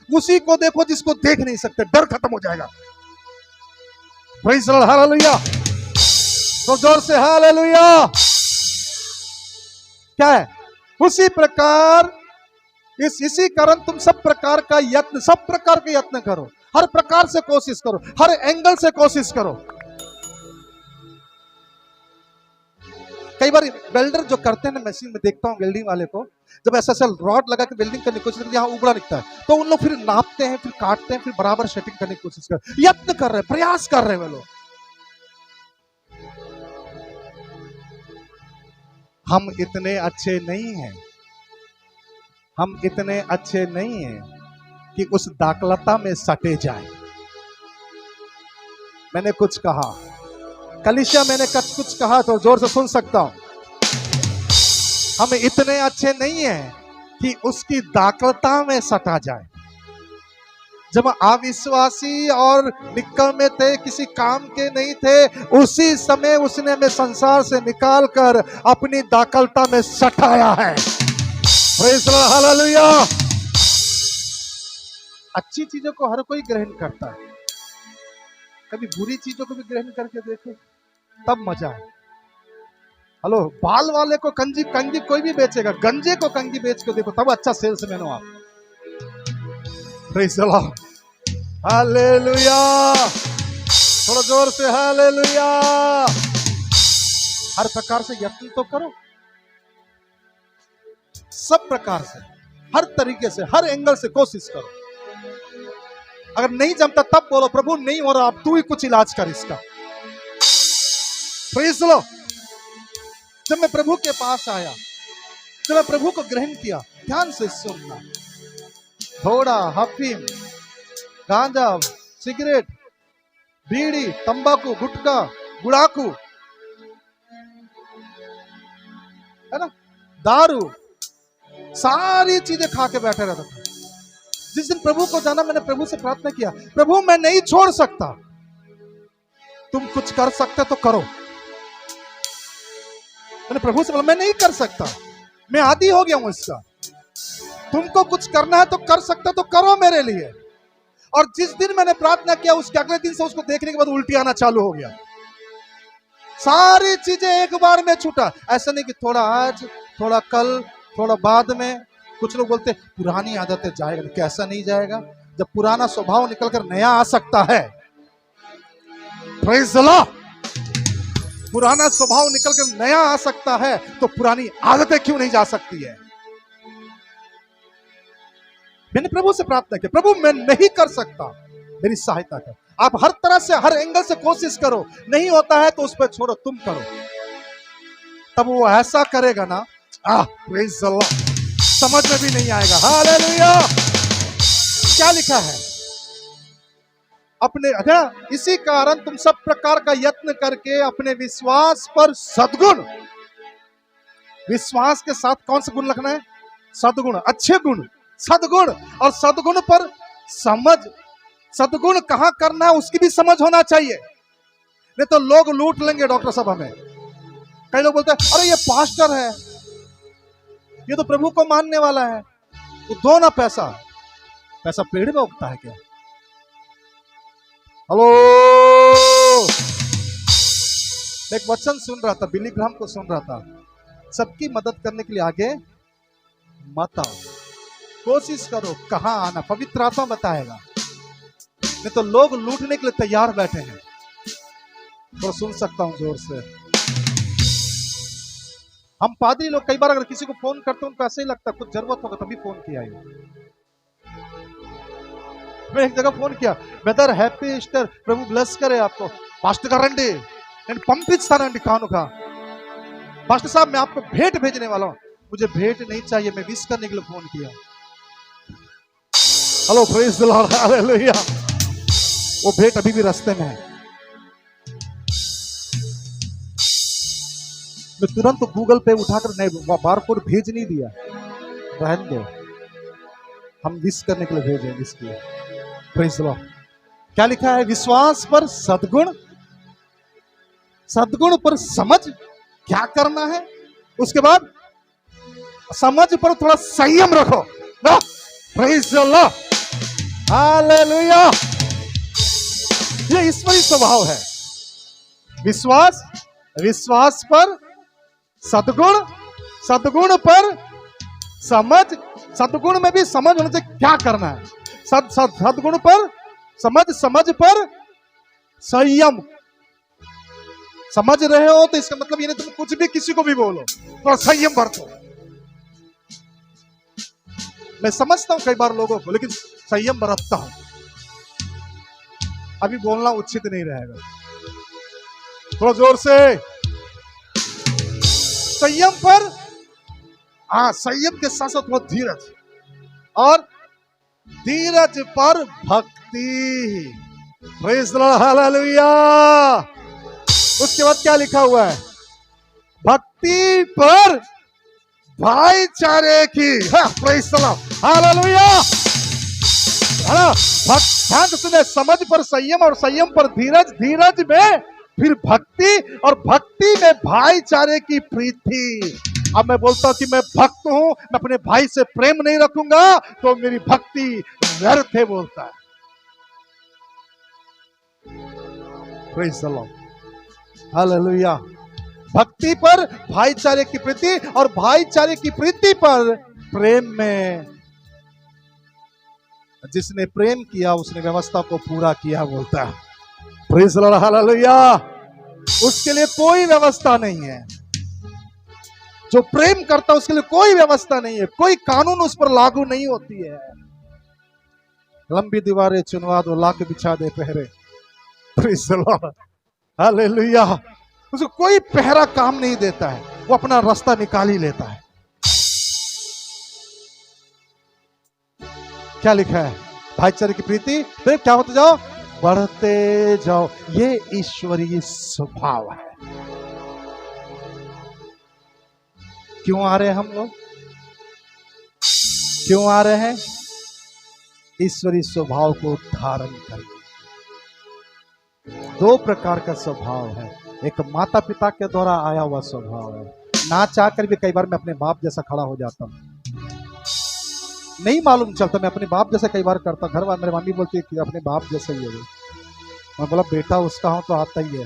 Speaker 1: उसी को देखो जिसको देख नहीं सकते, डर खत्म हो जाएगा। Praise the Lord, hallelujah. तो जोर से हालेलुया। क्या है? उसी प्रकार, इसी कारण तुम सब प्रकार का यत्न, सब प्रकार के यत्न करो, हर प्रकार से कोशिश करो, हर एंगल से कोशिश करो। कई बार वेल्डर जो करते हैं ना, मशीन में देखता हूं वेल्डिंग वाले को, जब ऐसा रॉड लगा के वेल्डिंग करने की कोशिश करते हैं, यहाँ उबड़ा निकलता है, तो उन लोग फिर नापते हैं, फिर काटते हैं, फिर बराबर सेटिंग करने की कोशिश करते हैं, यत्न कर रहे हैं, प्रयास कर रहे हैं वे लोग। हम इतने अच्छे नहीं हैं, हम इतने अच्छे नहीं हैं कि उस दाखलता में सटे जाए। मैंने कुछ कहा, कलीसिया मैंने कुछ कहा तो जोर से सुन सकता हूं। हम इतने अच्छे नहीं हैं कि उसकी दाखलता में सटा जाए। जब अविश्वासी और निकम्मे थे, किसी काम के नहीं थे, उसी समय उसने हमें संसार से निकाल कर अपनी दाखलता में सटाया है। Praise the Lord, hallelujah. अच्छी चीजों को हर कोई ग्रहण करता है, कभी बुरी चीजों को भी ग्रहण करके देखो, तब मजा है। हेलो, बाल वाले को कंजी कंगी कोई भी बेचेगा, गंजे को कंगी बेच के देखो, तब अच्छा सेल्समैन हो आप। Praise the Lord, hallelujah. थोड़ा जोर से हालेलुया। हर प्रकार से यत्न तो करो, सब प्रकार से, हर तरीके से, हर एंगल से कोशिश करो। अगर नहीं जमता तब बोलो प्रभु नहीं हो रहा, अब तू ही कुछ इलाज कर इसका। Praise the Lord. जब मैं प्रभु के पास आया, जब मैं प्रभु को ग्रहण किया, ध्यान से सुनना, थोड़ा हफीम, गांजा, सिगरेट, बीड़ी, तंबाकू, गुटखा, गुड़ाकू, है ना, दारू, सारी चीजें खा के बैठे रहता था। जिस दिन प्रभु को जाना, मैंने प्रभु से प्रार्थना किया, प्रभु मैं नहीं छोड़ सकता, तुम कुछ कर सकते तो करो। मैंने प्रभु से बोला मैं नहीं कर सकता, मैं आदी हो गया हूं इसका, तुमको कुछ करना है तो कर सकता तो करो मेरे लिए। और जिस दिन मैंने प्रार्थना किया, उसके अगले दिन से उसको देखने के बाद उल्टी आना चालू हो गया। सारी चीजें एक बार में छूटा। ऐसा नहीं कि थोड़ा आज, थोड़ा कल, थोड़ा बाद में। कुछ लोग बोलते पुरानी आदतें जाएगा, कैसा नहीं जाएगा? जब पुराना स्वभाव निकलकर नया आ सकता है, प्रेज़ द लॉर्ड, पुराना स्वभाव निकलकर नया आ सकता है, तो पुरानी आदतें क्यों नहीं जा सकती है? मैंने प्रभु से प्रार्थना की, प्रभु मैं नहीं कर सकता, मेरी सहायता कर। आप हर तरह से, हर एंगल से कोशिश करो, नहीं होता है तो उस पर छोड़ो, तुम करो। तब वो ऐसा करेगा ना, प्रेज़ द लॉर्ड, समझ में भी नहीं आएगा। हालेलुया। क्या लिखा है अपने, इसी कारण तुम सब प्रकार का यत्न करके अपने विश्वास पर सद्गुण, विश्वास के साथ कौन सा गुण रखना है? सद्गुण, अच्छे गुण, सद्गुण, और सद्गुण पर समझ। सद्गुण कहां करना है उसकी भी समझ होना चाहिए, नहीं तो लोग लूट लेंगे डॉक्टर साहब हमें। कई लोग बोलते हैं अरे ये पास्टर है, ये तो प्रभु को मानने वाला है, तो दो ना पैसा। पैसा पेड़ में उगता है क्या? हेलो, एक वचन सुन रहा था, बिली ग्राहम को सुन रहा था, सबकी मदद करने के लिए आगे मत आओ, कोशिश करो कहां आना, पवित्र आत्मा बताएगा, नहीं तो लोग लूटने के लिए तैयार बैठे हैं। तो सुन सकता हूं जोर से। हम पादरी लोग कई बार अगर किसी को फोन करते हैं, उनको ऐसे ही लगता है कुछ जरूरत होगा तभी फोन किया है। मैं एक जगह फोन किया, ब्रदर हैप्पी ईस्टर, प्रभु ब्लेस करे आपको, पास्टर गारंटी నేను పంపిస్తానండి కానుక, पास्टर साहब मैं आपको भेंट भेजने वाला हूं। मुझे भेंट नहीं चाहिए, मैं विश करने के लिए फोन किया। Hello, praise the Lord, hallelujah. वो भेंट अभी भी रास्ते में है। मैं तुरंत तो गूगल पे उठाकर नहीं, बारकोड भेज नहीं दिया, रहने दो, हम विश करने के लिए भेजे इसलिए। Praise the Lord. क्या लिखा है? विश्वास पर सद्गुण, सद्गुण पर समझ, क्या करना है, उसके बाद समझ पर थोड़ा संयम रखो ना। Praise the Lord, hallelujah. ये ईश्वरीय स्वभाव है। विश्वास, विश्वास पर सद्गुण, सद्गुण पर समझ, सद्गुण में भी समझ होने से क्या करना है, सद्गुण पर समझ, समझ पर संयम। समझ रहे हो तो इसका मतलब ये नहीं तुम कुछ भी किसी को भी बोलो, तो संयम बरतो। मैं समझता हूं कई बार लोगों को, लेकिन संयम बरतता हूं। अभी बोलना उचित नहीं रहेगा, थोड़ा जोर से। संयम पर, संयम के साथ साथ बहुत धीरज, और धीरज पर भक्ति। Praise the Lord, hallelujah. उसके बाद क्या लिखा हुआ है? भक्ति पर भाईचारे की। Praise the Lord, hallelujah. है ना? ध्यान से सुने, समझ पर संयम और संयम पर धीरज, धीरज में फिर भक्ति और भक्ति में भाईचारे की प्रीति। अब मैं बोलता हूं कि मैं भक्त हूं, मैं अपने भाई से प्रेम नहीं रखूंगा तो मेरी भक्ति व्यर्थ है, बोलता है। Praise the Lord, hallelujah. भक्ति पर भाईचारे की प्रीति और भाईचारे की प्रीति पर प्रेम में जिसने प्रेम किया उसने व्यवस्था को पूरा किया, बोलता है। Praise the Lord, hallelujah. उसके लिए कोई व्यवस्था नहीं है। जो प्रेम करता है उसके लिए कोई व्यवस्था नहीं है, कोई कानून उस पर लागू नहीं होती है। लंबी दीवारें चुनवा दो, लाख बिछा दे पहरे। Praise the Lord, hallelujah. उसको कोई पहरा काम नहीं देता है, वो अपना रास्ता निकाल ही लेता है। क्या लिखा है? भाईचारे की प्रीति, फिर क्या होते जाओ? बढ़ते जाओ। ये ईश्वरीय स्वभाव है। क्यों आ रहे हैं हम लोग? क्यों आ रहे हैं? ईश्वरीय स्वभाव को धारण करने। दो प्रकार का स्वभाव है। एक माता पिता के द्वारा आया हुआ स्वभाव है। ना चाहकर भी कई बार मैं अपने बाप जैसा खड़ा हो जाता हूँ, नहीं मालूम चलता, मैं अपने बाप जैसे कई बार करता। घर वाले, मेरी मम्मी बोलती है कि अपने बाप जैसे ही है। मैं बोला बेटा उसका हूं तो आता ही है।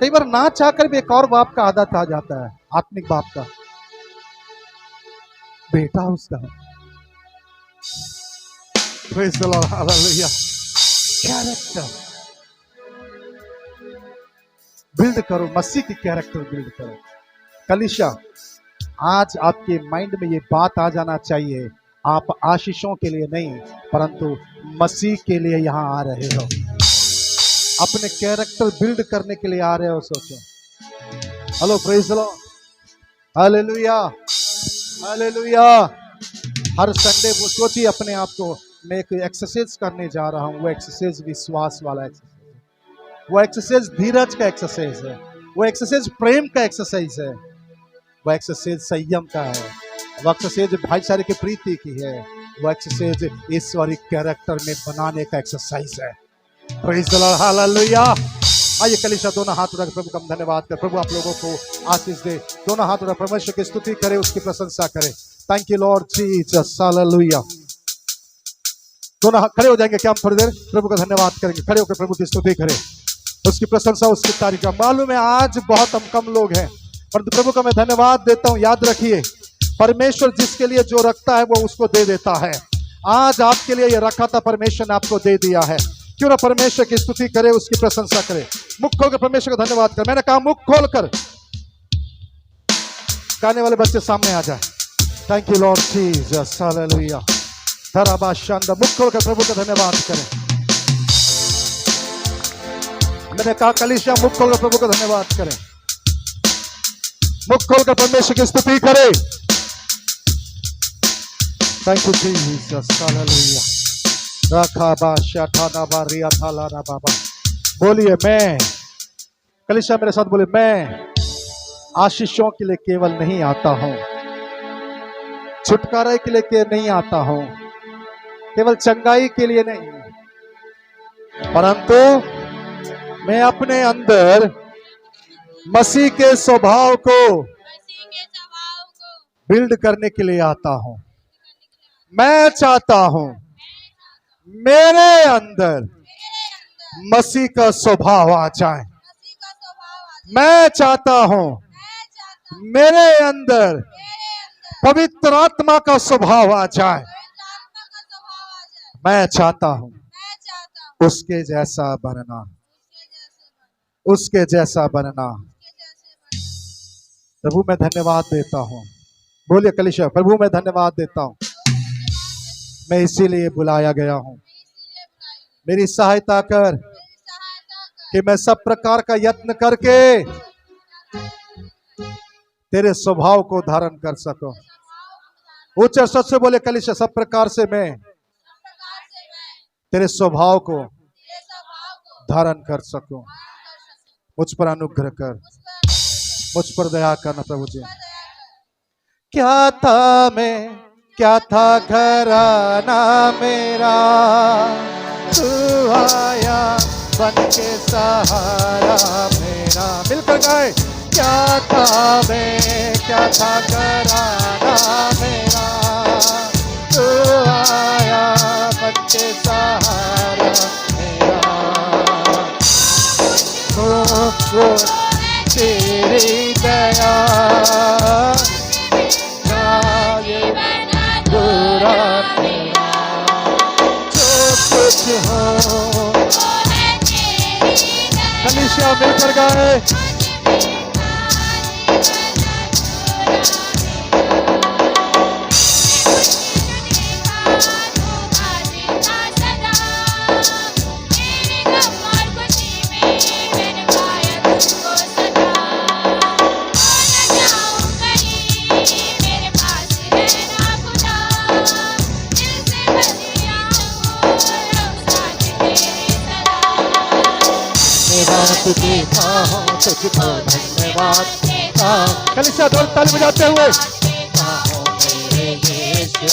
Speaker 1: कई बार ना चाहकर भी एक और बाप का आदत आ जाता है, आत्मिक बाप का। बेटा उसका हूं। Praise the Lord, hallelujah. Character build करो, मसीह की कैरेक्टर बिल्ड करो। कलीसिया, आज आपके माइंड में ये बात आ जाना चाहिए, आप आशीषों के लिए नहीं परंतु मसीह के लिए यहां आ रहे हो। अपने कैरेक्टर बिल्ड करने के लिए आ रहे हो। सोचो। Hello, praise the Lord, hallelujah, hallelujah. Her Sunday वो सोचिए अपने आप को, मैं एक एक्सरसाइज करने जा रहा हूं। वो एक्सरसाइज विश्वास वाला एक्सरसाइज है, वो एक्सरसाइज धीरज का एक्सरसाइज है, वो एक्सरसाइज प्रेम का एक्सरसाइज है, वो एक्सरसाइज संयम का है, वो एक्सरसाइज भाईचारे की प्रीति की है, वो एक्सरसाइज ईश्वरीय कैरेक्टर में बनाने का एक्सरसाइज है। Praise the Lord, hallelujah. आइए कलीसिया, दोनों हाथ उठाकर प्रभु का हम धन्यवाद करें। प्रभु आप लोगों को आशीष दे। दोनों हाथ उठाकर परमेश्वर की स्तुति करें, उसकी प्रशंसा करें। Thank you Lord Jesus, hallelujah. दोनों खड़े हो जाएंगे क्या? हम थोड़ी देर प्रभु का धन्यवाद करेंगे। खड़े होकर प्रभु की स्तुति करें, उसकी प्रशंसा, उसकी तारीफ। मालूम है आज बहुत हम कम लोग हैं, परंतु प्रभु का मैं धन्यवाद देता हूं। याद रखिए, परमेश्वर जिसके लिए जो रखता है वो उसको दे देता है। आज आपके लिए ये रखा था, परमेश्वर ने आपको दे दिया है। क्यों ना परमेश्वर की स्तुति करे, उसकी प्रशंसा करे। मुख खोलकर परमेश्वर का धन्यवाद कर। मैंने कहा मुख खोलकर। गाने वाले बच्चे सामने आ जाए। Thank you Lord Jesus, hallelujah. धराबा शानदार। मुख खोलकर प्रभु का धन्यवाद करें। मैंने कहा कलीसिया, मुख खोलकर प्रभु का धन्यवाद करें। मुख खोलकर परमेश्वर की स्तुति करें। Thank you Jesus, hallelujah. राखाबा शाठाना बारिया थाला ना बाबा। बोलिए मैं, कलीसिया मेरे साथ बोले, मैं आशीषों के लिए केवल नहीं आता हूं, छुटकारे के लिए नहीं आता हूं, केवल चंगाई के लिए नहीं, परंतु मैं अपने अंदर मसीह के स्वभाव को बिल्ड करने के लिए आता हूं। मैं चाहता हूं मेरे अंदर मसीह का स्वभाव आ जाए। मैं चाहता हूं मेरे अंदर पवित्र आत्मा का स्वभाव आ जाए। मैं चाहता हूं उसके जैसा बनना, उसके जैसा बनना। प्रभु मैं धन्यवाद देता हूं। बोलिए कलीसिया, प्रभु मैं धन्यवाद देता हूं। मैं इसीलिए बुलाया गया हूं। मेरी सहायता कर कि मैं सब प्रकार का यत्न करके तेरे स्वभाव को धारण कर सकूं। उच्च स्वर से बोले कलीसिया, सब प्रकार से मैं तेरे स्वभाव को धारण कर सकूं। मुझ पर अनुग्रह कर, मुझ पर दया करना प्रभु जी। क्या था मैं, क्या था घराना मेरा, तू आया बन के सहारा मेरा। मिलकर गाए। क्या था मैं, क्या था घराना मेरा, तू आया बन के सहारा मेरा। वो तेरी दया बुरा मेरा, जो कुछ हो कलीसिया मिलकर गाए। धन्यवाद देता हूँ तुझको, धन्यवाद देता हूँ। कलीसिया दो ताली बजाते हुए, मेरे यीशु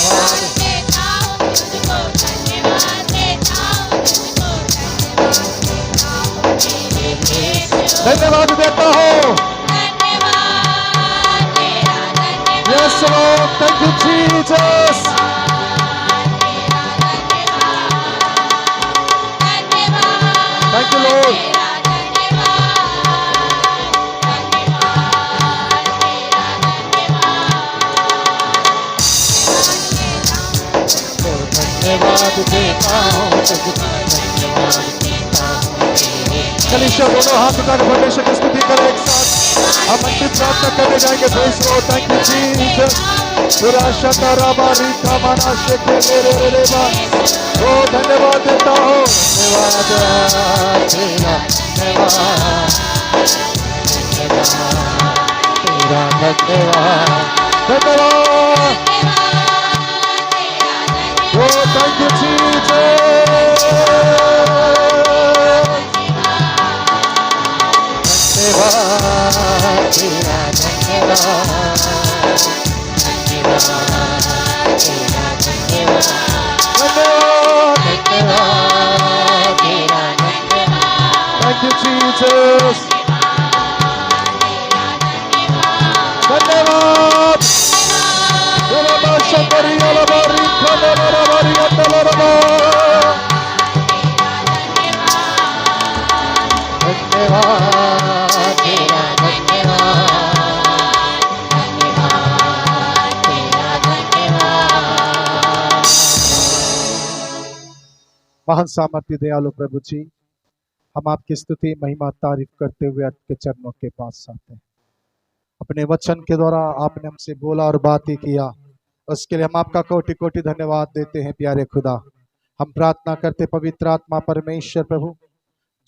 Speaker 1: धन्यवाद देता हूँ तुझको, धन्यवाद देता हूँ तुझको, धन्यवाद देता हूँ। Yes Lord, thank you Jesus. Thank you Lord. धन्यवाद देता हूँ तुझको, धन्यवाद देता हूँ। कलीसिया दोनों हाथ उठाकर परमेश्वर की स्तुति करें एक साथ। हम अंतिम प्रार्थना करने जाएंगे। Praise Lord, thank you Jesus. सुराशा राबारी का मना शेखे मेरे रेबा। ओ धन्यवाद देता हूँ, धन्यवाद तेरा, धन्यवाद तेरा, धन्यवाद धन्यवाद। ओ थैंक यू जीसस। धन्यवाद तेरा, धन्यवाद Thank you, Jesus. धन्यवाद। महान सामर्थ्य दयालु प्रभु जी, हम आपकी स्तुति महिमा तारीफ करते हुए आपके चरणों के पास आते हैं। अपने वचन के द्वारा आपने हमसे बोला और बातें किया, उसके लिए हम आपका कोटि कोटि धन्यवाद देते हैं। प्यारे खुदा, हम प्रार्थना करते पवित्र आत्मा परमेश्वर प्रभु,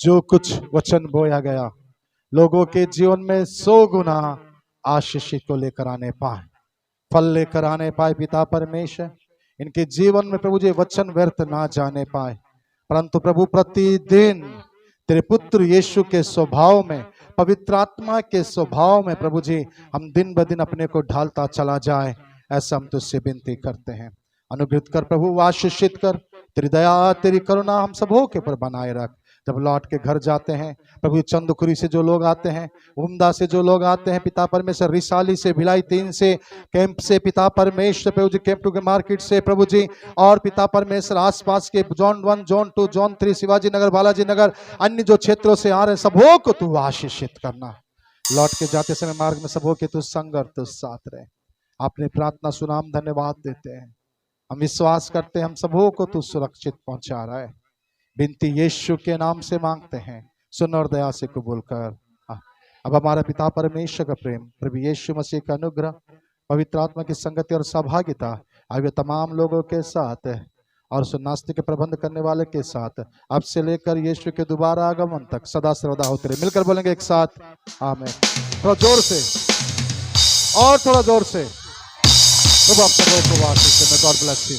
Speaker 1: जो कुछ वचन बोया गया लोगों के जीवन में 100 गुना आशीष को लेकर आने पाए, फल लेकर आने पाए। पिता परमेश्वर, इनके जीवन में प्रभु जी वचन व्यर्थ ना जाने पाए, परंतु प्रभु प्रतिदिन तेरे पुत्र यीशु के स्वभाव में, पवित्र आत्मा के स्वभाव में प्रभु जी हम दिन ब दिन अपने को ढालता चला जाए, ऐसा हम तुझसे विनती करते हैं। अनुग्रहित कर प्रभु, आशीषित कर, तेरी दया तेरी करुणा हम सबों के ऊपर बनाए रख। जब लौट के घर जाते हैं प्रभु, चंदखुरी से जो लोग आते हैं, उमदा से जो लोग आते हैं पिता परमेश्वर, रिसाली से, भिलाई 3 से, कैंप से पिता परमेश्वर प्रभु जी, कैंप 2 के मार्केट से प्रभु जी, और पिता परमेश्वर आसपास के zone 1, zone 2, zone 3, Shivaji Nagar, Balaji Nagar, अन्य जो क्षेत्रों से आ रहे सबों को तू आशीषित करना। लौट के जाते समय मार्ग में सबों के तू संग और तू साथ रहे। आपने प्रार्थना सुना, हम धन्यवाद देते हैं। हम विश्वास करते हैं हम सबों को तू सुरक्षित पहुंचा रहा है। बिनती यीशु के नाम से मांगते हैं, सुन और दया से कबूल कर। अब हमारा पिता परमेश्वर का प्रेम, प्रभु यीशु मसीह का अनुग्रह, पवित्र आत्मा की संगति और सहभागिता आगे तमाम लोगों के साथ और सुनास्ति के प्रबंध करने वाले के साथ अब से लेकर यीशु के दोबारा आगमन तक सदा सर्वदा होते रहे। मिलकर बोलेंगे एक साथ आमीन। थोड़ा जोर से और थोड़ा जोर से। प्रभु आप सबको आशीष दें। God bless you.